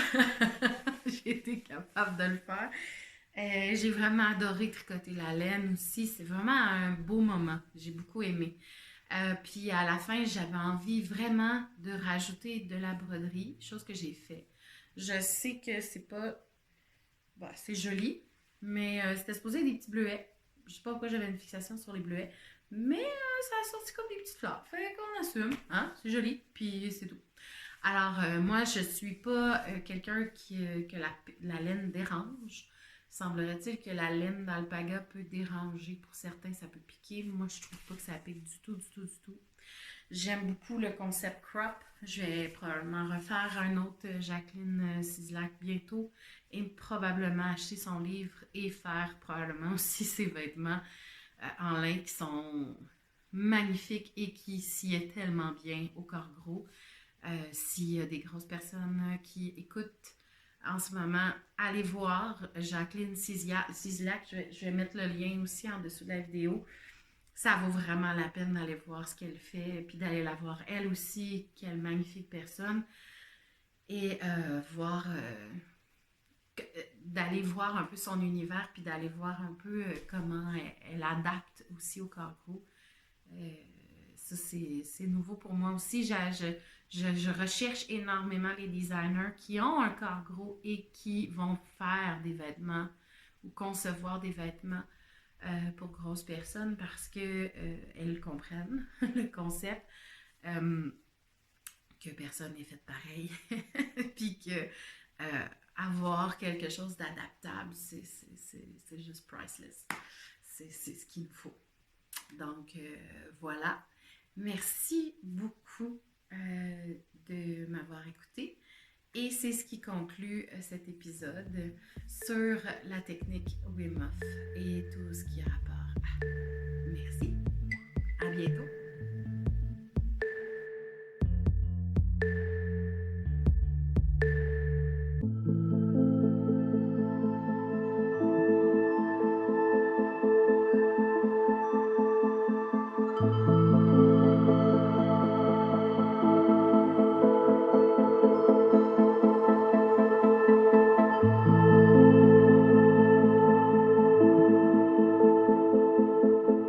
j'ai été capable de le faire. J'ai vraiment adoré tricoter la laine aussi. C'est vraiment un beau moment. J'ai beaucoup aimé. Puis à la fin, j'avais envie vraiment de rajouter de la broderie, chose que j'ai fait. Je sais que c'est pas... Bah, c'est joli, mais c'était supposé être des petits bleuets. Je sais pas pourquoi j'avais une fixation sur les bleuets, mais ça a sorti comme des petites fleurs. Fait qu'on assume, hein? C'est joli, puis c'est tout. Alors, moi, je suis pas quelqu'un que la laine dérange. Semblerait-il que la laine d'alpaga peut déranger pour certains, ça peut piquer. Moi, je trouve pas que ça pique du tout, du tout, du tout. J'aime beaucoup le concept crop. Je vais probablement refaire un autre Jacqueline Sislac bientôt et probablement acheter son livre et faire probablement aussi ses vêtements en lin qui sont magnifiques et qui s'y est tellement bien au corps gros. S'il y a des grosses personnes qui écoutent en ce moment, allez voir Jacqueline Sislac. Je vais mettre le lien aussi en dessous de la vidéo. Ça vaut vraiment la peine d'aller voir ce qu'elle fait, puis d'aller la voir elle aussi, quelle magnifique personne, et d'aller voir un peu son univers, puis d'aller voir un peu comment elle adapte aussi au corps gros. Euh, Ça, c'est nouveau pour moi aussi. Je recherche énormément les designers qui ont un corps gros et qui vont faire des vêtements ou concevoir des vêtements pour grosses personnes parce que elles comprennent le concept euh, que personne n'est fait pareil puis que avoir quelque chose d'adaptable c'est juste priceless, c'est ce qu'il nous faut. Donc voilà, merci beaucoup de m'avoir écouté. Et c'est ce qui conclut cet épisode sur la technique Wim Hof et tout ce qui a rapport à. Merci. À bientôt.